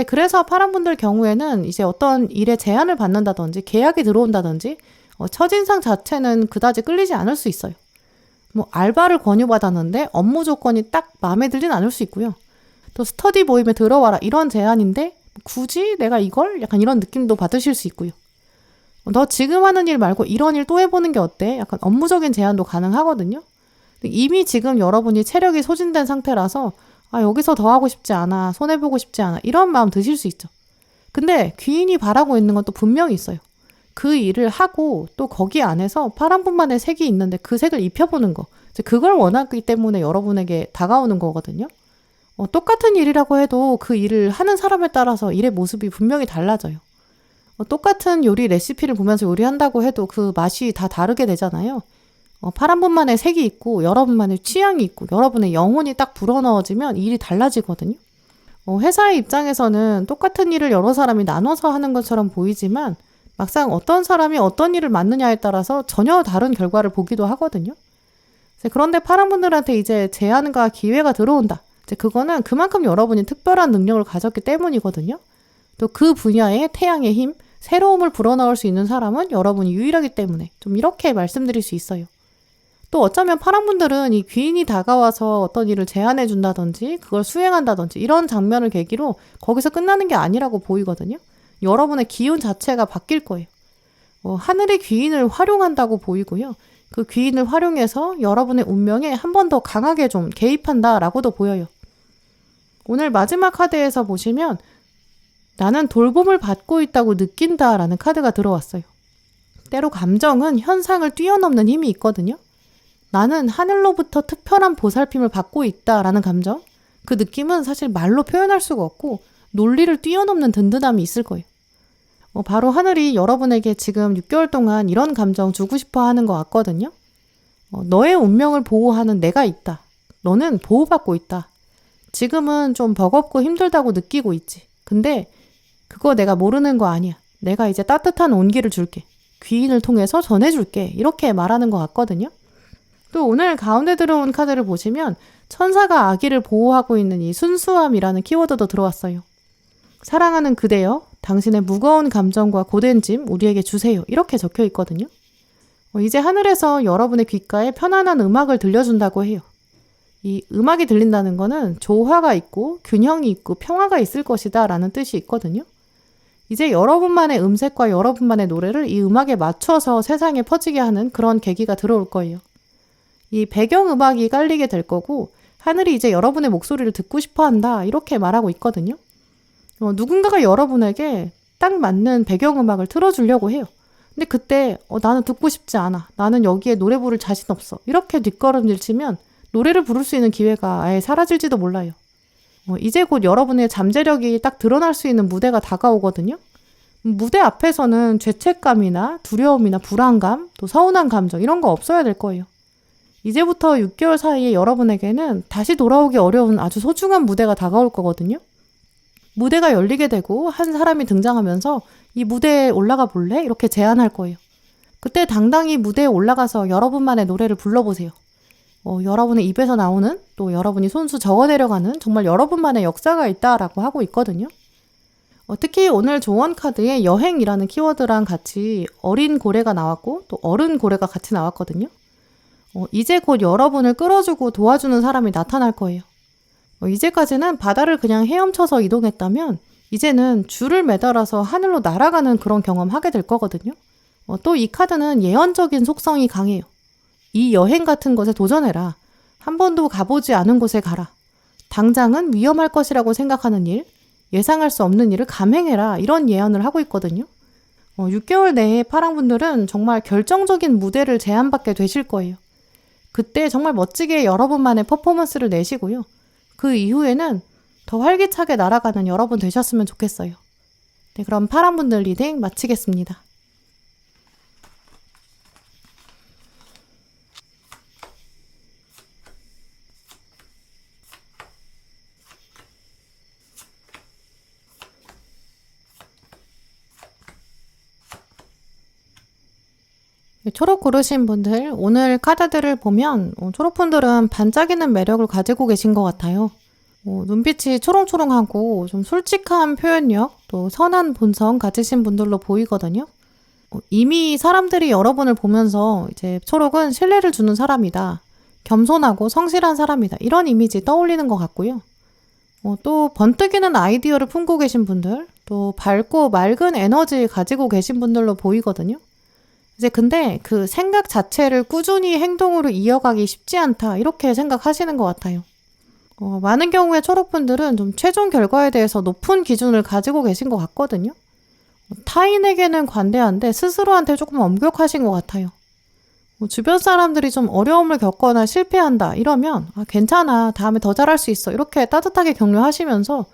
그래서 파란분들 경우에는 이제 어떤 일에 제안을 받는다든지 계약이 들어온다든지 첫인상 자체는 그다지 끌리지 않을 수 있어요. 알바를 권유받았는데 업무 조건이 딱 마음에 들진 않을 수 있고요. 또 스터디 모임에 들어와라 이런 제안인데 굳이 내가 이걸? 약간 이런 느낌도 받으실 수 있고요. 너 지금 하는 일 말고 이런 일 또 해보는 게 어때? 약간 업무적인 제안도 가능하거든요. 이미 지금 여러분이 체력이 소진된 상태라서 여기서 더 하고 싶지 않아, 손해보고 싶지 않아 이런 마음 드실 수 있죠. 근데 귀인이 바라고 있는 건 또 분명히 있어요. 그 일을 하고 또 거기 안에서 파란분만의 색이 있는데 그 색을 입혀보는 거. 그걸 원하기 때문에 여러분에게 다가오는 거거든요. 똑같은 일이라고 해도 그 일을 하는 사람에 따라서 일의 모습이 분명히 달라져요. 똑같은 요리 레시피를 보면서 요리한다고 해도 그 맛이 다 다르게 되잖아요. 파란 분만의 색이 있고 여러분만의 취향이 있고 여러분의 영혼이 딱 불어넣어지면 일이 달라지거든요. 회사의 입장에서는 똑같은 일을 여러 사람이 나눠서 하는 것처럼 보이지만 막상 어떤 사람이 어떤 일을 맡느냐에 따라서 전혀 다른 결과를 보기도 하거든요. 그런데 파랑분들한테 이제 제안과 기회가 들어온다. 이제 그거는 그만큼 여러분이 특별한 능력을 가졌기 때문이거든요. 또 그 분야의 태양의 힘, 새로움을 불어넣을 수 있는 사람은 여러분이 유일하기 때문에 좀 이렇게 말씀드릴 수 있어요. 또 어쩌면 파랑분들은 이 귀인이 다가와서 어떤 일을 제안해 준다든지 그걸 수행한다든지 이런 장면을 계기로 거기서 끝나는 게 아니라고 보이거든요. 여러분의 기운 자체가 바뀔 거예요. 하늘의 귀인을 활용한다고 보이고요. 그 귀인을 활용해서 여러분의 운명에 한 번 더 강하게 좀 개입한다라고도 보여요. 오늘 마지막 카드에서 보시면 나는 돌봄을 받고 있다고 느낀다라는 카드가 들어왔어요. 때로 감정은 현상을 뛰어넘는 힘이 있거든요. 나는 하늘로부터 특별한 보살핌을 받고 있다라는 감정, 그 느낌은 사실 말로 표현할 수가 없고 논리를 뛰어넘는 든든함이 있을 거예요. 바로 하늘이 여러분에게 지금 6개월 동안 이런 감정 주고 싶어 하는 것 같거든요. 너의 운명을 보호하는 내가 있다. 너는 보호받고 있다. 지금은 좀 버겁고 힘들다고 느끼고 있지. 근데 그거 내가 모르는 거 아니야. 내가 이제 따뜻한 온기를 줄게. 귀인을 통해서 전해줄게. 이렇게 말하는 것 같거든요. 또 오늘 가운데 들어온 카드를 보시면 천사가 아기를 보호하고 있는 이 순수함이라는 키워드도 들어왔어요. 사랑하는 그대여, 당신의 무거운 감정과 고된 짐 우리에게 주세요. 이렇게 적혀 있거든요. 이제 하늘에서 여러분의 귓가에 편안한 음악을 들려준다고 해요. 이 음악이 들린다는 거는 조화가 있고 균형이 있고 평화가 있을 것이다 라는 뜻이 있거든요. 이제 여러분만의 음색과 여러분만의 노래를 이 음악에 맞춰서 세상에 퍼지게 하는 그런 계기가 들어올 거예요. 이 배경음악이 깔리게 될 거고 하늘이 이제 여러분의 목소리를 듣고 싶어 한다 이렇게 말하고 있거든요. 누군가가 여러분에게 딱 맞는 배경음악을 틀어주려고 해요. 근데 그때 나는 듣고 싶지 않아. 나는 여기에 노래 부를 자신 없어. 이렇게 뒷걸음질 치면 노래를 부를 수 있는 기회가 아예 사라질지도 몰라요. 이제 곧 여러분의 잠재력이 딱 드러날 수 있는 무대가 다가오거든요. 무대 앞에서는 죄책감이나 두려움이나 불안감, 또 서운한 감정 이런 거 없어야 될 거예요. 이제부터 6개월 사이에 여러분에게는 다시 돌아오기 어려운 아주 소중한 무대가 다가올 거거든요. 무대가 열리게 되고 한 사람이 등장하면서 이 무대에 올라가 볼래? 이렇게 제안할 거예요. 그때 당당히 무대에 올라가서 여러분만의 노래를 불러보세요. 여러분의 입에서 나오는 또 여러분이 손수 적어내려가는 정말 여러분만의 역사가 있다라고 하고 있거든요. 특히 오늘 조언 카드에 여행이라는 키워드랑 같이 어린 고래가 나왔고 또 어른 고래가 같이 나왔거든요. 이제 곧 여러분을 끌어주고 도와주는 사람이 나타날 거예요. 이제까지는 바다를 그냥 헤엄쳐서 이동했다면 이제는 줄을 매달아서 하늘로 날아가는 그런 경험하게 될 거거든요. 또 이 카드는 예언적인 속성이 강해요. 이 여행 같은 것에 도전해라. 한 번도 가보지 않은 곳에 가라. 당장은 위험할 것이라고 생각하는 일, 예상할 수 없는 일을 감행해라. 이런 예언을 하고 있거든요. 6개월 내에 파랑분들은 정말 결정적인 무대를 제안받게 되실 거예요. 그때 정말 멋지게 여러분만의 퍼포먼스를 내시고요. 그 이후에는 더 활기차게 날아가는 여러분 되셨으면 좋겠어요. 네, 그럼 파랑분들 리딩 마치겠습니다. 초록 고르신 분들, 오늘 카드들을 보면 초록분들은 반짝이는 매력을 가지고 계신 것 같아요. 눈빛이 초롱초롱하고 좀 솔직한 표현력, 또 선한 본성 가지신 분들로 보이거든요. 이미 사람들이 여러분을 보면서 이제 초록은 신뢰를 주는 사람이다. 겸손하고 성실한 사람이다. 이런 이미지 떠올리는 것 같고요. 또 번뜩이는 아이디어를 품고 계신 분들, 또 밝고 맑은 에너지 가지고 계신 분들로 보이거든요. 이제 근데 그 생각 자체를 꾸준히 행동으로 이어가기 쉽지 않다. 이렇게 생각하시는 것 같아요. 많은 경우에 초록분들은 좀 최종 결과에 대해서 높은 기준을 가지고 계신 것 같거든요. 타인에게는 관대한데 스스로한테 조금 엄격하신 것 같아요. 주변 사람들이 좀 어려움을 겪거나 실패한다 이러면 괜찮아. 다음에 더 잘할 수 있어. 이렇게 따뜻하게 격려하시면서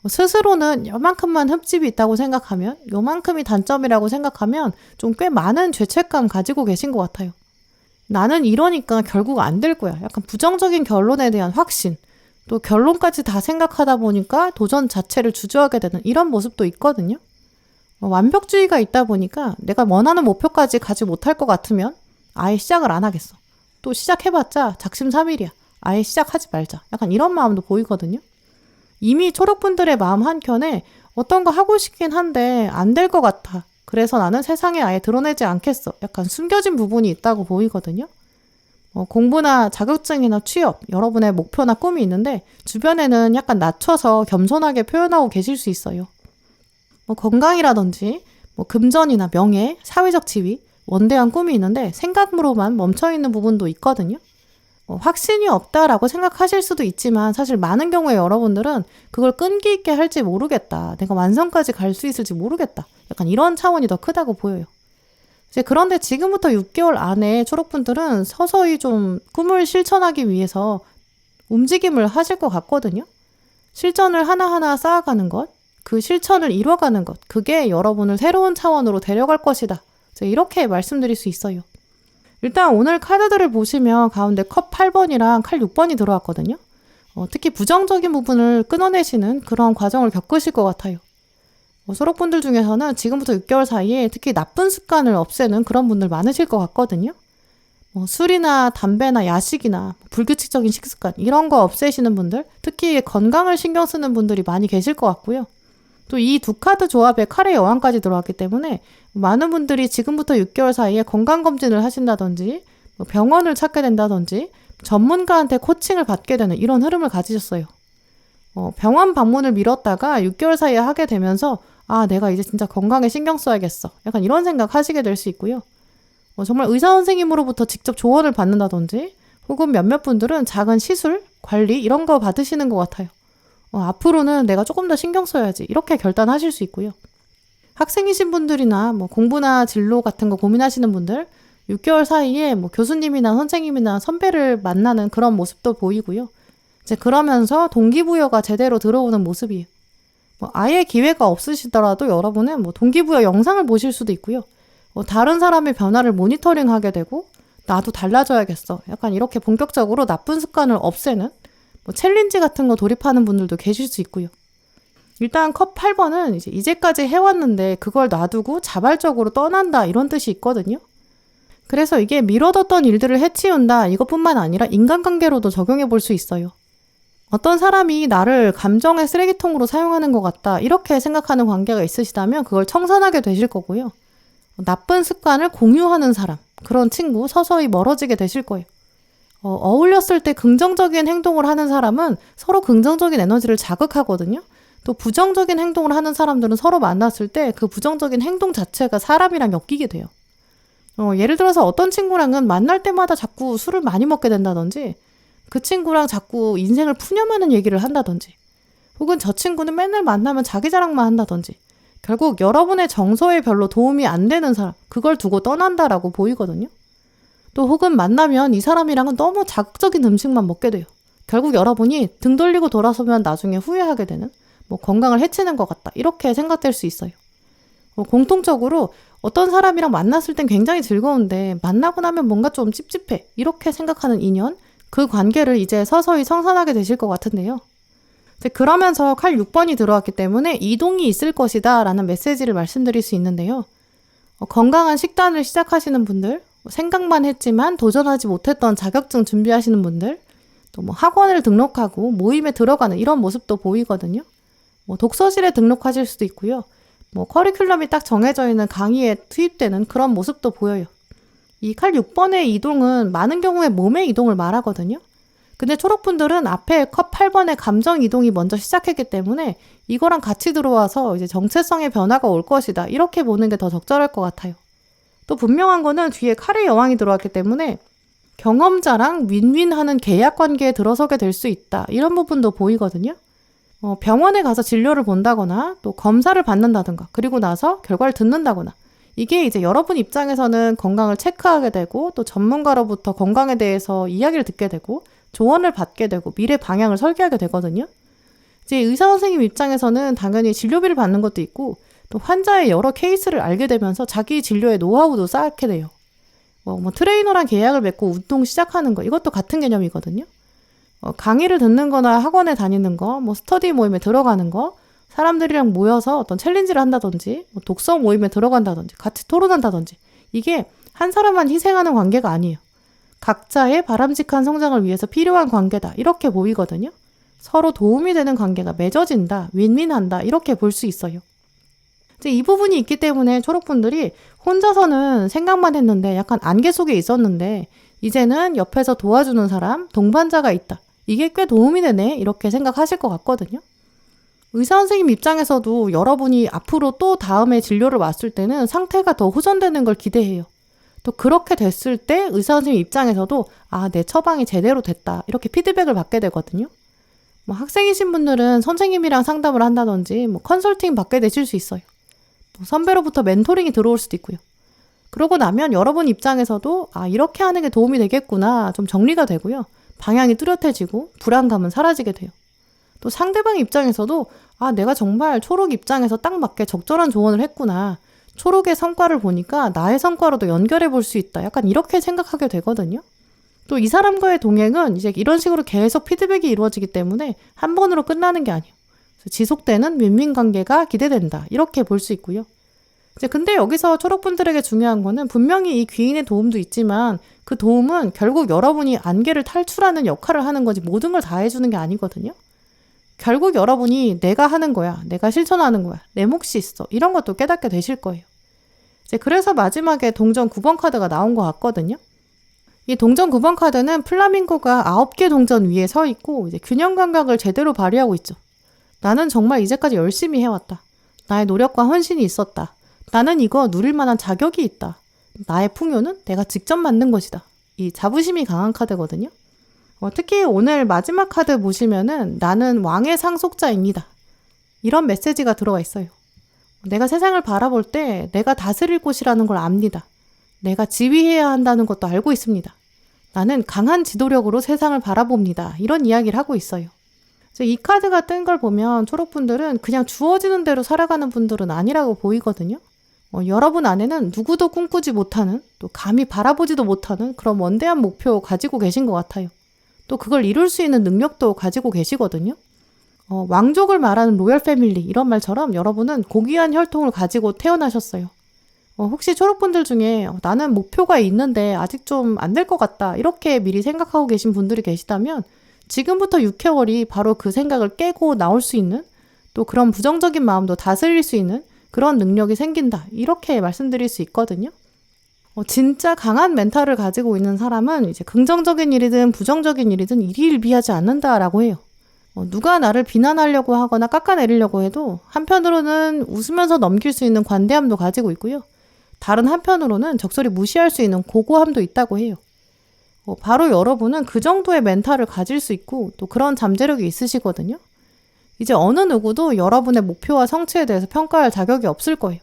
스스로는 요만큼만 흠집이 있다고 생각하면 요만큼이 단점이라고 생각하면 좀 꽤 많은 죄책감 가지고 계신 것 같아요. 나는 이러니까 결국 안 될 거야. 약간 부정적인 결론에 대한 확신. 또 결론까지 다 생각하다 보니까 도전 자체를 주저하게 되는 이런 모습도 있거든요. 완벽주의가 있다 보니까 내가 원하는 목표까지 가지 못할 것 같으면 아예 시작을 안 하겠어. 또 시작해봤자 작심삼일이야. 아예 시작하지 말자. 약간 이런 마음도 보이거든요. 이미 초록분들의 마음 한켠에 어떤 거 하고 싶긴 한데 안 될 것 같아. 그래서 나는 세상에 아예 드러내지 않겠어. 약간 숨겨진 부분이 있다고 보이거든요. 공부나 자격증이나 취업, 여러분의 목표나 꿈이 있는데 주변에는 약간 낮춰서 겸손하게 표현하고 계실 수 있어요. 건강이라든지 금전이나 명예, 사회적 지위, 원대한 꿈이 있는데 생각으로만 멈춰있는 부분도 있거든요. 확신이 없다라고 생각하실 수도 있지만 사실 많은 경우에 여러분들은 그걸 끈기 있게 할지 모르겠다. 내가 완성까지 갈 수 있을지 모르겠다. 약간 이런 차원이 더 크다고 보여요. 그런데 지금부터 6개월 안에 초록분들은 서서히 좀 꿈을 실천하기 위해서 움직임을 하실 것 같거든요. 실전을 하나하나 쌓아가는 것, 그 실천을 이뤄가는 것, 그게 여러분을 새로운 차원으로 데려갈 것이다. 이렇게 말씀드릴 수 있어요. 일단 오늘 카드들을 보시면 가운데 컵 8번이랑 칼 6번이 들어왔거든요. 특히 부정적인 부분을 끊어내시는 그런 과정을 겪으실 것 같아요. 초록분들 중에서는 지금부터 6개월 사이에 특히 나쁜 습관을 없애는 그런 분들 많으실 것 같거든요. 술이나 담배나 야식이나 불규칙적인 식습관 이런 거 없애시는 분들, 특히 건강을 신경 쓰는 분들이 많이 계실 것 같고요. 또 이 두 카드 조합에 칼의 여왕까지 들어왔기 때문에 많은 분들이 지금부터 6개월 사이에 건강검진을 하신다든지 병원을 찾게 된다든지 전문가한테 코칭을 받게 되는 이런 흐름을 가지셨어요. 병원 방문을 미뤘다가 6개월 사이에 하게 되면서 내가 이제 진짜 건강에 신경 써야겠어. 약간 이런 생각 하시게 될 수 있고요. 정말 의사 선생님으로부터 직접 조언을 받는다든지 혹은 몇몇 분들은 작은 시술, 관리 이런 거 받으시는 것 같아요. 앞으로는 내가 조금 더 신경 써야지 이렇게 결단하실 수 있고요. 학생이신 분들이나 공부나 진로 같은 거 고민하시는 분들 6개월 사이에 교수님이나 선생님이나 선배를 만나는 그런 모습도 보이고요. 그러면서 동기부여가 제대로 들어오는 모습이에요. 아예 기회가 없으시더라도 여러분은 동기부여 영상을 보실 수도 있고요. 다른 사람의 변화를 모니터링하게 되고 나도 달라져야겠어. 약간 이렇게 본격적으로 나쁜 습관을 없애는 챌린지 같은 거 돌입하는 분들도 계실 수 있고요. 일단 컵 8번은 이제까지 해왔는데 그걸 놔두고 자발적으로 떠난다 이런 뜻이 있거든요. 그래서 이게 미뤄뒀던 일들을 해치운다 이것뿐만 아니라 인간관계로도 적용해 볼 수 있어요. 어떤 사람이 나를 감정의 쓰레기통으로 사용하는 것 같다 이렇게 생각하는 관계가 있으시다면 그걸 청산하게 되실 거고요. 나쁜 습관을 공유하는 사람, 그런 친구 서서히 멀어지게 되실 거예요. 어울렸을 때 긍정적인 행동을 하는 사람은 서로 긍정적인 에너지를 자극하거든요. 또 부정적인 행동을 하는 사람들은 서로 만났을 때 그 부정적인 행동 자체가 사람이랑 엮이게 돼요. 예를 들어서 어떤 친구랑은 만날 때마다 자꾸 술을 많이 먹게 된다든지 그 친구랑 자꾸 인생을 푸념하는 얘기를 한다든지 혹은 저 친구는 맨날 만나면 자기 자랑만 한다든지 결국 여러분의 정서에 별로 도움이 안 되는 사람, 그걸 두고 떠난다라고 보이거든요. 또 혹은 만나면 이 사람이랑은 너무 자극적인 음식만 먹게 돼요. 결국 여러분이 등 돌리고 돌아서면 나중에 후회하게 되는 건강을 해치는 것 같다 이렇게 생각될 수 있어요. 공통적으로 어떤 사람이랑 만났을 땐 굉장히 즐거운데 만나고 나면 뭔가 좀 찝찝해 이렇게 생각하는 인연, 그 관계를 이제 서서히 청산하게 되실 것 같은데요. 그러면서 칼 6번이 들어왔기 때문에 이동이 있을 것이다 라는 메시지를 말씀드릴 수 있는데요. 건강한 식단을 시작하시는 분들, 생각만 했지만 도전하지 못했던 자격증 준비하시는 분들, 또 학원을 등록하고 모임에 들어가는 이런 모습도 보이거든요. 독서실에 등록하실 수도 있고요. 커리큘럼이 딱 정해져 있는 강의에 투입되는 그런 모습도 보여요. 이 칼 6번의 이동은 많은 경우에 몸의 이동을 말하거든요. 근데 초록분들은 앞에 컵 8번의 감정 이동이 먼저 시작했기 때문에 이거랑 같이 들어와서 이제 정체성의 변화가 올 것이다. 이렇게 보는 게 더 적절할 것 같아요. 또 분명한 거는 뒤에 칼의 여왕이 들어왔기 때문에 경험자랑 윈윈하는 계약 관계에 들어서게 될 수 있다. 이런 부분도 보이거든요. 병원에 가서 진료를 본다거나 또 검사를 받는다든가 그리고 나서 결과를 듣는다거나 이게 이제 여러분 입장에서는 건강을 체크하게 되고 또 전문가로부터 건강에 대해서 이야기를 듣게 되고 조언을 받게 되고 미래 방향을 설계하게 되거든요. 이제 의사 선생님 입장에서는 당연히 진료비를 받는 것도 있고 또 환자의 여러 케이스를 알게 되면서 자기 진료의 노하우도 쌓게 돼요. 트레이너랑 계약을 맺고 운동 시작하는 거 이것도 같은 개념이거든요. 강의를 듣는 거나 학원에 다니는 거, 스터디 모임에 들어가는 거, 사람들이랑 모여서 어떤 챌린지를 한다든지, 독서 모임에 들어간다든지, 같이 토론한다든지, 이게 한 사람만 희생하는 관계가 아니에요. 각자의 바람직한 성장을 위해서 필요한 관계다. 이렇게 보이거든요. 서로 도움이 되는 관계가 맺어진다, 윈윈한다, 이렇게 볼 수 있어요. 이제 이 부분이 있기 때문에 초록분들이 혼자서는 생각만 했는데 약간 안개 속에 있었는데 이제는 옆에서 도와주는 사람, 동반자가 있다. 이게 꽤 도움이 되네. 이렇게 생각하실 것 같거든요. 의사 선생님 입장에서도 여러분이 앞으로 또 다음에 진료를 왔을 때는 상태가 더 호전되는 걸 기대해요. 또 그렇게 됐을 때 의사 선생님 입장에서도 내 처방이 제대로 됐다. 이렇게 피드백을 받게 되거든요. 학생이신 분들은 선생님이랑 상담을 한다든지 컨설팅 받게 되실 수 있어요. 선배로부터 멘토링이 들어올 수도 있고요. 그러고 나면 여러분 입장에서도 이렇게 하는 게 도움이 되겠구나 좀 정리가 되고요. 방향이 뚜렷해지고 불안감은 사라지게 돼요. 또 상대방 입장에서도 내가 정말 초록 입장에서 딱 맞게 적절한 조언을 했구나. 초록의 성과를 보니까 나의 성과로도 연결해 볼 수 있다. 약간 이렇게 생각하게 되거든요. 또 이 사람과의 동행은 이제 이런 식으로 계속 피드백이 이루어지기 때문에 한 번으로 끝나는 게 아니에요. 지속되는 윈윈 관계가 기대된다. 이렇게 볼 수 있고요. 근데 여기서 초록분들에게 중요한 거는 분명히 이 귀인의 도움도 있지만 그 도움은 결국 여러분이 안개를 탈출하는 역할을 하는 거지 모든 걸 다 해주는 게 아니거든요. 결국 여러분이 내가 하는 거야. 내가 실천하는 거야. 내 몫이 있어. 이런 것도 깨닫게 되실 거예요. 그래서 마지막에 동전 9번 카드가 나온 것 같거든요. 이 동전 9번 카드는 플라밍고가 9개 동전 위에 서 있고 이제 균형 감각을 제대로 발휘하고 있죠. 나는 정말 이제까지 열심히 해왔다. 나의 노력과 헌신이 있었다. 나는 이거 누릴 만한 자격이 있다. 나의 풍요는 내가 직접 만든 것이다. 이 자부심이 강한 카드거든요. 특히 오늘 마지막 카드 보시면은 나는 왕의 상속자입니다. 이런 메시지가 들어가 있어요. 내가 세상을 바라볼 때 내가 다스릴 곳이라는 걸 압니다. 내가 지휘해야 한다는 것도 알고 있습니다. 나는 강한 지도력으로 세상을 바라봅니다. 이런 이야기를 하고 있어요. 이 카드가 뜬 걸 보면 초록분들은 그냥 주어지는 대로 살아가는 분들은 아니라고 보이거든요. 여러분 안에는 누구도 꿈꾸지 못하는 또 감히 바라보지도 못하는 그런 원대한 목표 가지고 계신 것 같아요. 또 그걸 이룰 수 있는 능력도 가지고 계시거든요. 왕족을 말하는 로열 패밀리 이런 말처럼 여러분은 고귀한 혈통을 가지고 태어나셨어요. 혹시 초록분들 중에 나는 목표가 있는데 아직 좀 안 될 것 같다 이렇게 미리 생각하고 계신 분들이 계시다면 지금부터 6개월이 바로 그 생각을 깨고 나올 수 있는 또 그런 부정적인 마음도 다스릴 수 있는 그런 능력이 생긴다 이렇게 말씀드릴 수 있거든요. 진짜 강한 멘탈을 가지고 있는 사람은 이제 긍정적인 일이든 부정적인 일이든 일희일비하지 않는다라고 해요. 누가 나를 비난하려고 하거나 깎아내리려고 해도 한편으로는 웃으면서 넘길 수 있는 관대함도 가지고 있고요. 다른 한편으로는 적절히 무시할 수 있는 고고함도 있다고 해요. 바로 여러분은 그 정도의 멘탈을 가질 수 있고 또 그런 잠재력이 있으시거든요. 이제 어느 누구도 여러분의 목표와 성취에 대해서 평가할 자격이 없을 거예요.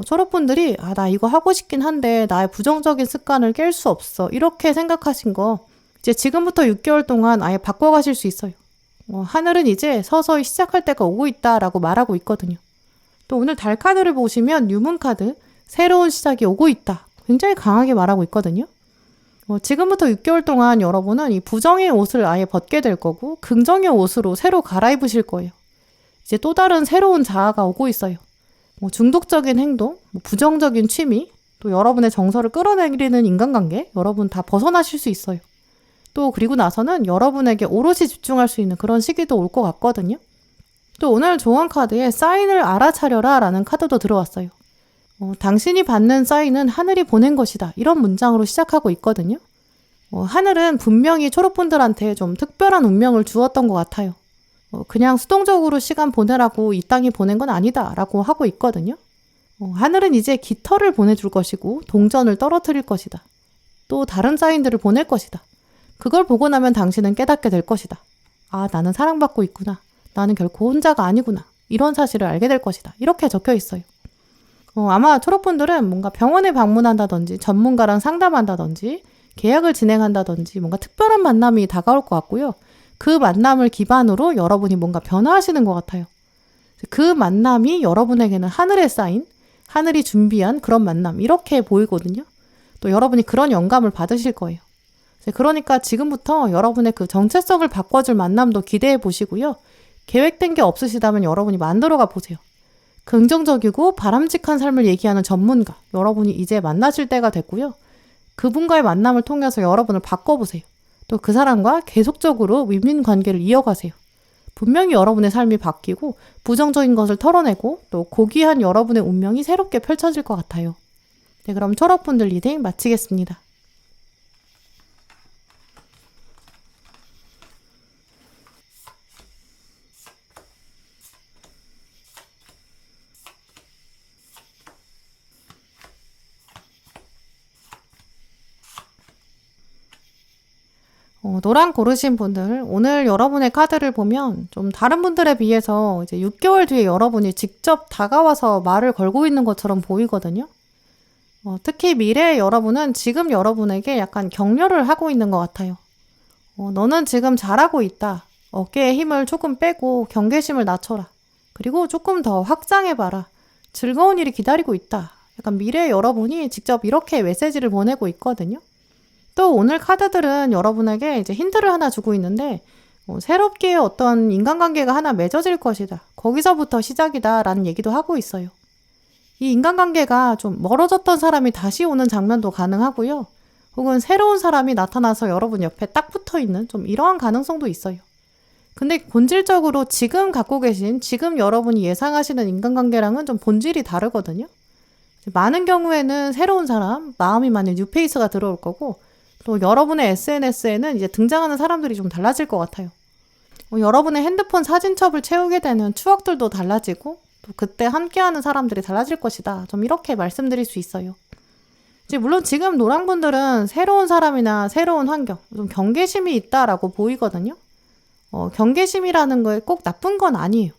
초록분들이 나 이거 하고 싶긴 한데 나의 부정적인 습관을 깰 수 없어 이렇게 생각하신 거 이제 지금부터 6개월 동안 아예 바꿔가실 수 있어요. 하늘은 이제 서서히 시작할 때가 오고 있다라고 말하고 있거든요. 또 오늘 달 카드를 보시면 유문 카드 새로운 시작이 오고 있다 굉장히 강하게 말하고 있거든요. 지금부터 6개월 동안 여러분은 이 부정의 옷을 아예 벗게 될 거고 긍정의 옷으로 새로 갈아입으실 거예요. 이제 또 다른 새로운 자아가 오고 있어요. 중독적인 행동, 부정적인 취미, 또 여러분의 정서를 끌어내리는 인간관계 여러분 다 벗어나실 수 있어요. 또 그리고 나서는 여러분에게 오롯이 집중할 수 있는 그런 시기도 올 것 같거든요. 또 오늘 조언 카드에 사인을 알아차려라 라는 카드도 들어왔어요. 당신이 받는 사인은 하늘이 보낸 것이다. 이런 문장으로 시작하고 있거든요. 하늘은 분명히 초록분들한테 좀 특별한 운명을 주었던 것 같아요. 그냥 수동적으로 시간 보내라고 이 땅이 보낸 건 아니다 라고 하고 있거든요. 하늘은 이제 깃털을 보내줄 것이고 동전을 떨어뜨릴 것이다. 또 다른 사인들을 보낼 것이다. 그걸 보고 나면 당신은 깨닫게 될 것이다. 나는 사랑받고 있구나. 나는 결코 혼자가 아니구나. 이런 사실을 알게 될 것이다. 이렇게 적혀 있어요. 아마 초록분들은 뭔가 병원에 방문한다든지 전문가랑 상담한다든지 계약을 진행한다든지 뭔가 특별한 만남이 다가올 것 같고요. 그 만남을 기반으로 여러분이 뭔가 변화하시는 것 같아요. 그 만남이 여러분에게는 하늘의 사인, 하늘이 준비한 그런 만남 이렇게 보이거든요. 또 여러분이 그런 영감을 받으실 거예요. 그러니까 지금부터 여러분의 그 정체성을 바꿔줄 만남도 기대해 보시고요. 계획된 게 없으시다면 여러분이 만들어가 보세요. 긍정적이고 바람직한 삶을 얘기하는 전문가, 여러분이 이제 만나실 때가 됐고요. 그분과의 만남을 통해서 여러분을 바꿔보세요. 또 그 사람과 계속적으로 윈윈 관계를 이어가세요. 분명히 여러분의 삶이 바뀌고 부정적인 것을 털어내고 또 고귀한 여러분의 운명이 새롭게 펼쳐질 것 같아요. 네, 그럼 초록분들 리딩 마치겠습니다. 노랑 고르신 분들, 오늘 여러분의 카드를 보면 좀 다른 분들에 비해서 이제 6개월 뒤에 여러분이 직접 다가와서 말을 걸고 있는 것처럼 보이거든요. 특히 미래의 여러분은 지금 여러분에게 약간 격려를 하고 있는 것 같아요. 너는 지금 잘하고 있다. 어깨에 힘을 조금 빼고 경계심을 낮춰라. 그리고 조금 더 확장해봐라. 즐거운 일이 기다리고 있다. 약간 미래의 여러분이 직접 이렇게 메시지를 보내고 있거든요. 또 오늘 카드들은 여러분에게 이제 힌트를 하나 주고 있는데 새롭게 어떤 인간관계가 하나 맺어질 것이다. 거기서부터 시작이다 라는 얘기도 하고 있어요. 이 인간관계가 좀 멀어졌던 사람이 다시 오는 장면도 가능하고요. 혹은 새로운 사람이 나타나서 여러분 옆에 딱 붙어있는 좀 이러한 가능성도 있어요. 근데 본질적으로 지금 갖고 계신, 지금 여러분이 예상하시는 인간관계랑은 좀 본질이 다르거든요. 많은 경우에는 새로운 사람, 마음이 맞는 뉴페이스가 들어올 거고 또 여러분의 SNS에는 이제 등장하는 사람들이 좀 달라질 것 같아요. 여러분의 핸드폰 사진첩을 채우게 되는 추억들도 달라지고 또 그때 함께하는 사람들이 달라질 것이다. 좀 이렇게 말씀드릴 수 있어요. 이제 물론 지금 노랑분들은 새로운 사람이나 새로운 환경, 좀 경계심이 있다라고 보이거든요. 경계심이라는 게 꼭 나쁜 건 아니에요.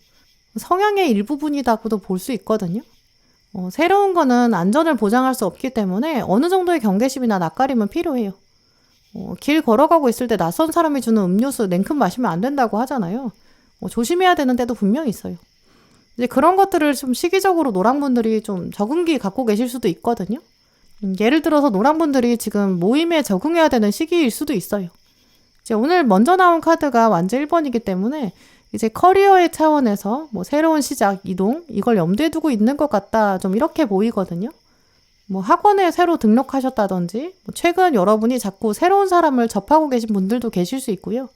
성향의 일부분이라고도 볼 수 있거든요. 새로운 거는 안전을 보장할 수 없기 때문에 어느 정도의 경계심이나 낯가림은 필요해요. 길 걸어가고 있을 때 낯선 사람이 주는 음료수 냉큼 마시면 안 된다고 하잖아요. 조심해야 되는 때도 분명히 있어요. 이제 그런 것들을 좀 시기적으로 노랑분들이 좀 적응기 갖고 계실 수도 있거든요. 예를 들어서 노랑분들이 지금 모임에 적응해야 되는 시기일 수도 있어요. 이제 오늘 먼저 나온 카드가 완전 1번이기 때문에 이제 커리어의 차원에서 뭐 새로운 시작, 이동, 이걸 염두에 두고 있는 것 같다. 좀 이렇게 보이거든요. 뭐 학원에 새로 등록하셨다든지 최근 여러분이 자꾸 새로운 사람을 접하고 계신 분들도 계실 수 있고요.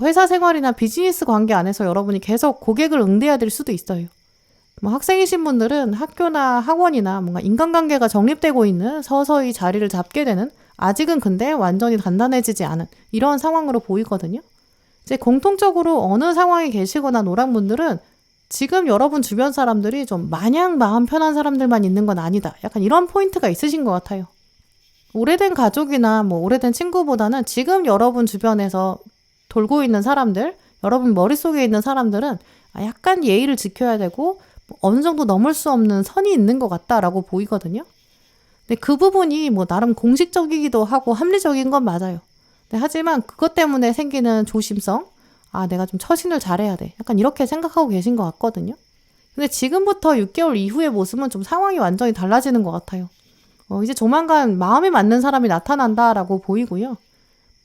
회사 생활이나 비즈니스 관계 안에서 여러분이 계속 고객을 응대해야 될 수도 있어요. 학생이신 분들은 학교나 학원이나 뭔가 인간관계가 정립되고 있는 서서히 자리를 잡게 되는 아직은 근데 완전히 단단해지지 않은 이런 상황으로 보이거든요. 이제 공통적으로 어느 상황에 계시거나 노랑분들은 지금 여러분 주변 사람들이 좀 마냥 마음 편한 사람들만 있는 건 아니다. 약간 이런 포인트가 있으신 것 같아요. 오래된 가족이나 뭐 오래된 친구보다는 지금 여러분 주변에서 돌고 있는 사람들, 여러분 머릿속에 있는 사람들은 약간 예의를 지켜야 되고 어느 정도 넘을 수 없는 선이 있는 것 같다라고 보이거든요. 근데 그 부분이 뭐 나름 공식적이기도 하고 합리적인 건 맞아요. 하지만 그것 때문에 생기는 조심성, 내가 좀 처신을 잘해야 돼. 약간 이렇게 생각하고 계신 것 같거든요. 근데 지금부터 6개월 이후의 모습은 좀 상황이 완전히 달라지는 것 같아요. 이제 조만간 마음에 맞는 사람이 나타난다라고 보이고요.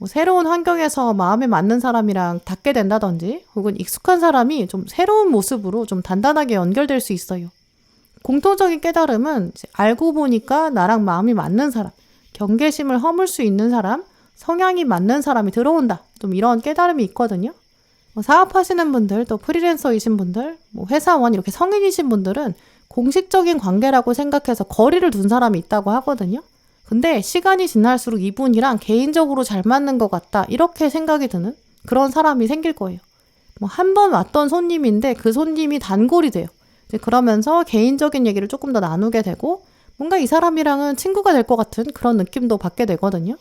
새로운 환경에서 마음에 맞는 사람이랑 닿게 된다든지 혹은 익숙한 사람이 좀 새로운 모습으로 좀 단단하게 연결될 수 있어요. 공통적인 깨달음은 알고 보니까 나랑 마음이 맞는 사람, 경계심을 허물 수 있는 사람, 성향이 맞는 사람이 들어온다. 좀 이런 깨달음이 있거든요. 사업하시는 분들, 또 프리랜서이신 분들, 회사원 이렇게 성인이신 분들은 공식적인 관계라고 생각해서 거리를 둔 사람이 있다고 하거든요. 근데 시간이 지날수록 이분이랑 개인적으로 잘 맞는 것 같다. 이렇게 생각이 드는 그런 사람이 생길 거예요. 한 번 왔던 손님인데 그 손님이 단골이 돼요. 이제 그러면서 개인적인 얘기를 조금 더 나누게 되고 뭔가 이 사람이랑은 친구가 될 것 같은 그런 느낌도 받게 되거든요.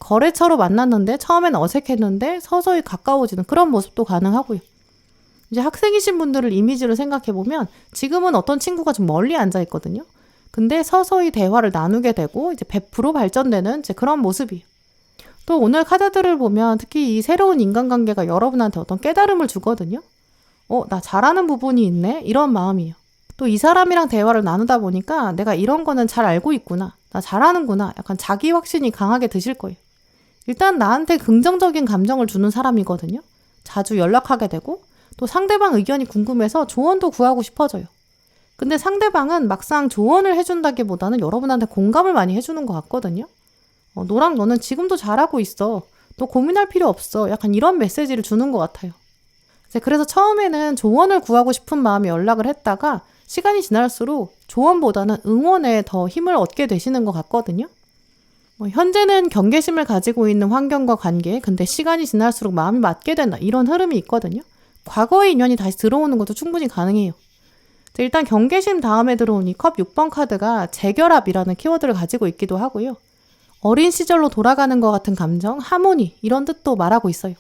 거래처로 만났는데 처음엔 어색했는데 서서히 가까워지는 그런 모습도 가능하고요. 이제 학생이신 분들을 이미지로 생각해보면 지금은 어떤 친구가 좀 멀리 앉아 있거든요. 근데 서서히 대화를 나누게 되고 이제 100% 발전되는 이제 그런 모습이에요. 또 오늘 카드들을 보면 특히 이 새로운 인간관계가 여러분한테 어떤 깨달음을 주거든요. 나 잘하는 부분이 있네? 이런 마음이에요. 또 이 사람이랑 대화를 나누다 보니까 내가 이런 거는 잘 알고 있구나. 나 잘하는구나. 약간 자기 확신이 강하게 드실 거예요. 일단 나한테 긍정적인 감정을 주는 사람이거든요. 자주 연락하게 되고 또 상대방 의견이 궁금해서 조언도 구하고 싶어져요. 근데 상대방은 막상 조언을 해준다기보다는 여러분한테 공감을 많이 해주는 것 같거든요. 너랑 너는 지금도 잘하고 있어. 너 고민할 필요 없어. 약간 이런 메시지를 주는 것 같아요. 그래서 처음에는 조언을 구하고 싶은 마음에 연락을 했다가 시간이 지날수록 조언보다는 응원에 더 힘을 얻게 되시는 것 같거든요. 현재는 경계심을 가지고 있는 환경과 관계, 근데 시간이 지날수록 마음이 맞게 된다. 이런 흐름이 있거든요. 과거의 인연이 다시 들어오는 것도 충분히 가능해요. 일단 경계심 다음에 들어온 이 컵 6번 카드가 재결합이라는 키워드를 가지고 있기도 하고요. 어린 시절로 돌아가는 것 같은 감정, 하모니 이런 뜻도 말하고 있어요.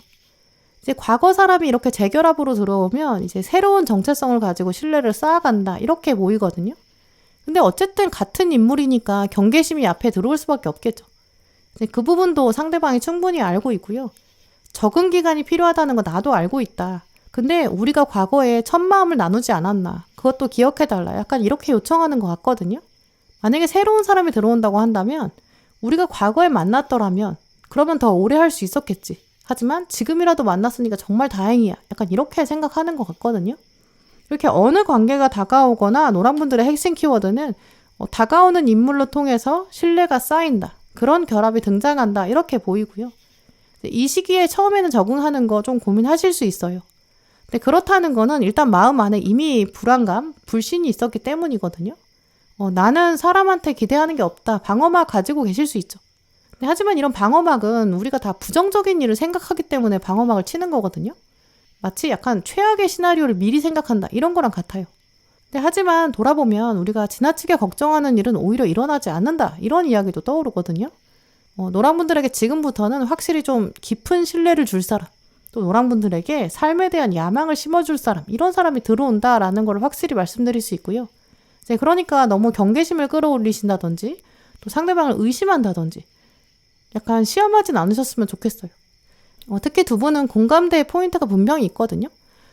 이제 과거 사람이 이렇게 재결합으로 들어오면 이제 새로운 정체성을 가지고 신뢰를 쌓아간다 이렇게 보이거든요. 근데 어쨌든 같은 인물이니까 경계심이 앞에 들어올 수밖에 없겠죠. 그 부분도 상대방이 충분히 알고 있고요. 적응 기간이 필요하다는 거 나도 알고 있다. 근데 우리가 과거에 첫 마음을 나누지 않았나. 그것도 기억해달라. 약간 이렇게 요청하는 것 같거든요. 만약에 새로운 사람이 들어온다고 한다면 우리가 과거에 만났더라면 그러면 더 오래 할 수 있었겠지. 하지만 지금이라도 만났으니까 정말 다행이야. 약간 이렇게 생각하는 것 같거든요. 이렇게 어느 관계가 다가오거나 노랑분들의 핵심 키워드는 다가오는 인물로 통해서 신뢰가 쌓인다. 그런 결합이 등장한다. 이렇게 보이고요. 이 시기에 처음에는 적응하는 거 좀 고민하실 수 있어요. 근데 그렇다는 거는 일단 마음 안에 이미 불안감, 불신이 있었기 때문이거든요. 나는 사람한테 기대하는 게 없다. 방어막 가지고 계실 수 있죠. 하지만 이런 방어막은 우리가 다 부정적인 일을 생각하기 때문에 방어막을 치는 거거든요. 마치 약간 최악의 시나리오를 미리 생각한다. 이런 거랑 같아요. 하지만 돌아보면 우리가 지나치게 걱정하는 일은 오히려 일어나지 않는다. 이런 이야기도 떠오르거든요. 노랑분들에게 지금부터는 확실히 좀 깊은 신뢰를 줄 사람, 또 노랑분들에게 삶에 대한 야망을 심어줄 사람, 이런 사람이 들어온다라는 걸 확실히 말씀드릴 수 있고요. 그러니까 너무 경계심을 끌어올리신다든지 또 상대방을 의심한다든지 약간 시험하진 않으셨으면 좋겠어요. 특히 두 분은 공감대의 포인트가 분명히 있거든요.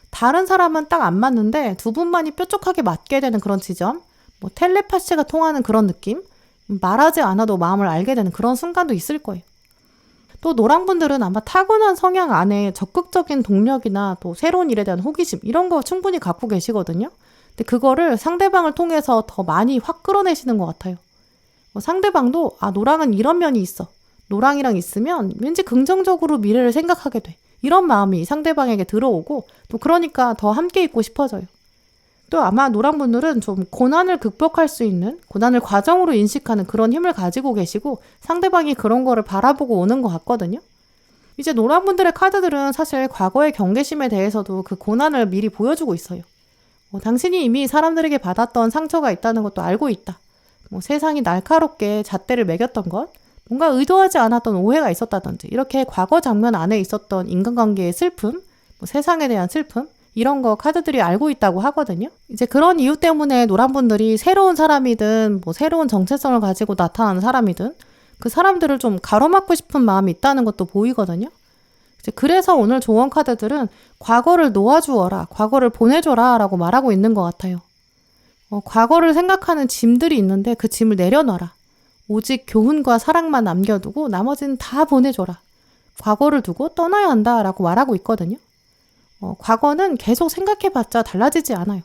다른 사람은 딱 안 맞는데 두 분만이 뾰족하게 맞게 되는 그런 지점, 텔레파시가 통하는 그런 느낌, 말하지 않아도 마음을 알게 되는 그런 순간도 있을 거예요. 또 노랑분들은 아마 타고난 성향 안에 적극적인 동력이나 또 새로운 일에 대한 호기심 이런 거 충분히 갖고 계시거든요. 근데 그거를 상대방을 통해서 더 많이 확 끌어내시는 것 같아요. 상대방도 노랑은 이런 면이 있어. 노랑이랑 있으면 왠지 긍정적으로 미래를 생각하게 돼. 이런 마음이 상대방에게 들어오고 또 그러니까 더 함께 있고 싶어져요. 또 아마 노랑분들은 좀 고난을 극복할 수 있는, 고난을 과정으로 인식하는 그런 힘을 가지고 계시고 상대방이 그런 거를 바라보고 오는 것 같거든요. 이제 노랑분들의 카드들은 사실 과거의 경계심에 대해서도 그 고난을 미리 보여주고 있어요. 당신이 이미 사람들에게 받았던 상처가 있다는 것도 알고 있다. 세상이 날카롭게 잣대를 매겼던 것, 뭔가 의도하지 않았던 오해가 있었다든지 이렇게 과거 장면 안에 있었던 인간관계의 슬픔, 세상에 대한 슬픔 이런 거 카드들이 알고 있다고 하거든요. 이제 그런 이유 때문에 노랑분들이 새로운 사람이든 새로운 정체성을 가지고 나타나는 사람이든 그 사람들을 좀 가로막고 싶은 마음이 있다는 것도 보이거든요. 이제 그래서 오늘 조언 카드들은 과거를 놓아주어라, 과거를 보내줘라 라고 말하고 있는 것 같아요. 과거를 생각하는 짐들이 있는데 그 짐을 내려놔라. 오직 교훈과 사랑만 남겨두고 나머지는 다 보내줘라. 과거를 두고 떠나야 한다라고 말하고 있거든요. 과거는 계속 생각해봤자 달라지지 않아요.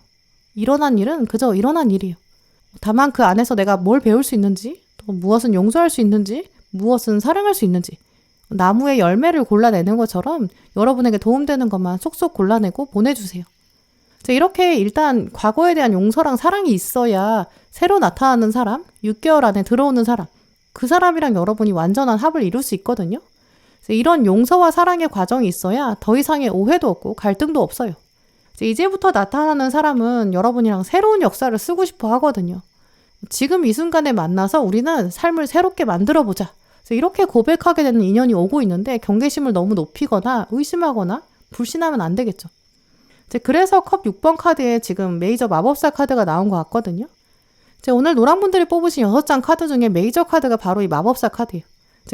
일어난 일은 그저 일어난 일이에요. 다만 그 안에서 내가 뭘 배울 수 있는지, 또 무엇은 용서할 수 있는지, 무엇은 사랑할 수 있는지 나무의 열매를 골라내는 것처럼 여러분에게 도움되는 것만 쏙쏙 골라내고 보내주세요. 이렇게 일단 과거에 대한 용서랑 사랑이 있어야 새로 나타나는 사람, 6개월 안에 들어오는 사람, 그 사람이랑 여러분이 완전한 합을 이룰 수 있거든요. 이런 용서와 사랑의 과정이 있어야 더 이상의 오해도 없고 갈등도 없어요. 이제부터 나타나는 사람은 여러분이랑 새로운 역사를 쓰고 싶어 하거든요. 지금 이 순간에 만나서 우리는 삶을 새롭게 만들어보자. 이렇게 고백하게 되는 인연이 오고 있는데 경계심을 너무 높이거나 의심하거나 불신하면 안 되겠죠. 그래서 컵 6번 카드에 지금 메이저 마법사 카드가 나온 것 같거든요. 오늘 노랑분들이 뽑으신 6장 카드 중에 메이저 카드가 바로 이 마법사 카드예요.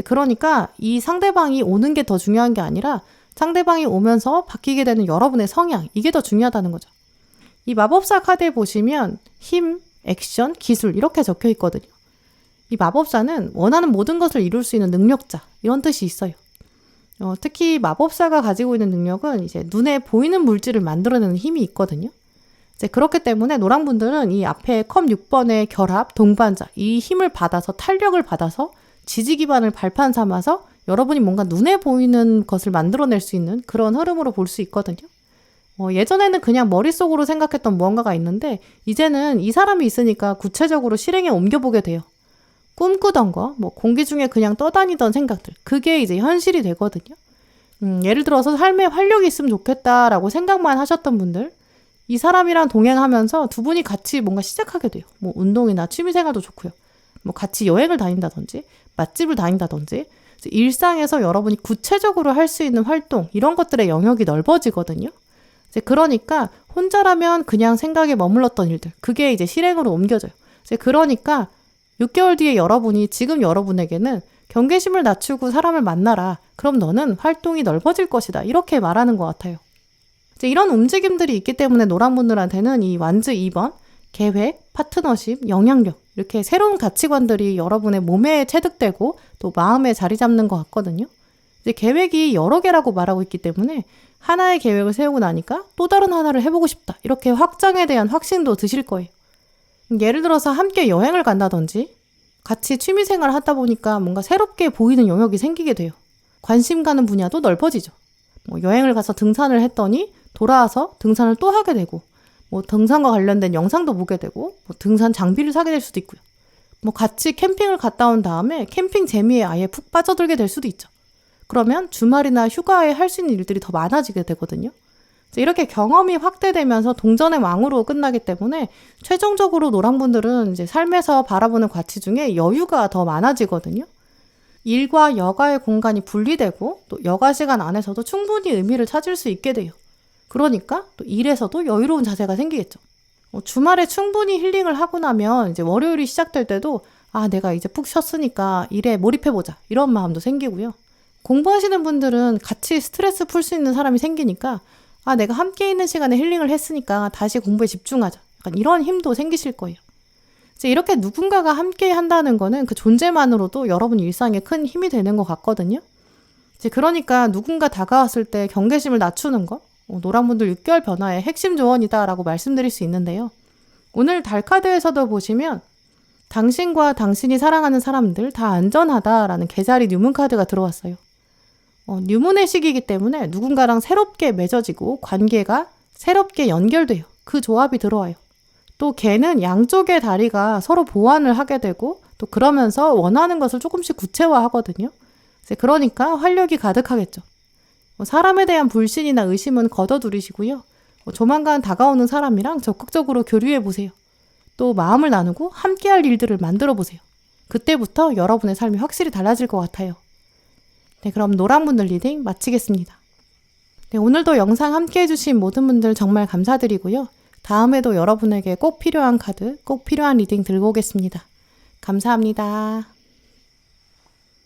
그러니까 이 상대방이 오는 게 더 중요한 게 아니라 상대방이 오면서 바뀌게 되는 여러분의 성향, 이게 더 중요하다는 거죠. 이 마법사 카드에 보시면 힘, 액션, 기술 이렇게 적혀 있거든요. 이 마법사는 원하는 모든 것을 이룰 수 있는 능력자 이런 뜻이 있어요. 특히 마법사가 가지고 있는 능력은 이제 눈에 보이는 물질을 만들어내는 힘이 있거든요. 이제 그렇기 때문에 노랑분들은 이 앞에 컵 6번의 결합, 동반자, 이 힘을 받아서 탄력을 받아서 지지 기반을 발판 삼아서 여러분이 뭔가 눈에 보이는 것을 만들어낼 수 있는 그런 흐름으로 볼 수 있거든요. 예전에는 그냥 머릿속으로 생각했던 무언가가 있는데 이제는 이 사람이 있으니까 구체적으로 실행에 옮겨보게 돼요. 꿈꾸던 거, 공기 중에 그냥 떠다니던 생각들, 그게 이제 현실이 되거든요. 예를 들어서 삶에 활력이 있으면 좋겠다라고 생각만 하셨던 분들, 이 사람이랑 동행하면서 두 분이 같이 뭔가 시작하게 돼요. 운동이나 취미생활도 좋고요. 같이 여행을 다닌다든지, 맛집을 다닌다든지, 일상에서 여러분이 구체적으로 할 수 있는 활동, 이런 것들의 영역이 넓어지거든요. 이제 그러니까 혼자라면 그냥 생각에 머물렀던 일들, 그게 이제 실행으로 옮겨져요. 이제 그러니까 6개월 뒤에 여러분이 지금 여러분에게는 경계심을 낮추고 사람을 만나라. 그럼 너는 활동이 넓어질 것이다. 이렇게 말하는 것 같아요. 이제 이런 움직임들이 있기 때문에 노랑분들한테는 이 완즈 2번, 계획, 파트너십, 영향력 이렇게 새로운 가치관들이 여러분의 몸에 체득되고 또 마음에 자리 잡는 것 같거든요. 이제 계획이 여러 개라고 말하고 있기 때문에 하나의 계획을 세우고 나니까 또 다른 하나를 해보고 싶다. 이렇게 확장에 대한 확신도 드실 거예요. 예를 들어서 함께 여행을 간다든지 같이 취미생활을 하다 보니까 뭔가 새롭게 보이는 영역이 생기게 돼요. 관심 가는 분야도 넓어지죠. 여행을 가서 등산을 했더니 돌아와서 등산을 또 하게 되고 등산과 관련된 영상도 보게 되고 등산 장비를 사게 될 수도 있고요. 같이 캠핑을 갔다 온 다음에 캠핑 재미에 아예 푹 빠져들게 될 수도 있죠. 그러면 주말이나 휴가에 할 수 있는 일들이 더 많아지게 되거든요. 이렇게 경험이 확대되면서 동전의 왕으로 끝나기 때문에 최종적으로 노랑분들은 이제 삶에서 바라보는 가치 중에 여유가 더 많아지거든요. 일과 여가의 공간이 분리되고 또 여가 시간 안에서도 충분히 의미를 찾을 수 있게 돼요. 그러니까 또 일에서도 여유로운 자세가 생기겠죠. 주말에 충분히 힐링을 하고 나면 이제 월요일이 시작될 때도 내가 이제 푹 쉬었으니까 일에 몰입해보자 이런 마음도 생기고요. 공부하시는 분들은 같이 스트레스 풀 수 있는 사람이 생기니까 내가 함께 있는 시간에 힐링을 했으니까 다시 공부에 집중하자. 약간 이런 힘도 생기실 거예요. 이제 이렇게 누군가가 함께 한다는 거는 그 존재만으로도 여러분 일상에 큰 힘이 되는 것 같거든요. 이제 그러니까 누군가 다가왔을 때 경계심을 낮추는 거, 노랑분들 6개월 변화의 핵심 조언이다라고 말씀드릴 수 있는데요. 오늘 달카드에서도 보시면 당신과 당신이 사랑하는 사람들 다 안전하다라는 개자리 뉴문 카드가 들어왔어요. 뉴문의 시기이기 때문에 누군가랑 새롭게 맺어지고 관계가 새롭게 연결돼요. 그 조합이 들어와요. 또 개는 양쪽의 다리가 서로 보완을 하게 되고 또 그러면서 원하는 것을 조금씩 구체화하거든요. 그러니까 활력이 가득하겠죠. 사람에 대한 불신이나 의심은 걷어두리시고요. 조만간 다가오는 사람이랑 적극적으로 교류해보세요. 또 마음을 나누고 함께할 일들을 만들어보세요. 그때부터 여러분의 삶이 확실히 달라질 것 같아요. 네, 그럼 노랑분들 리딩 마치겠습니다. 네, 오늘도 영상 함께 해주신 모든 분들 정말 감사드리고요. 다음에도 여러분에게 꼭 필요한 카드, 꼭 필요한 리딩 들고 오겠습니다. 감사합니다.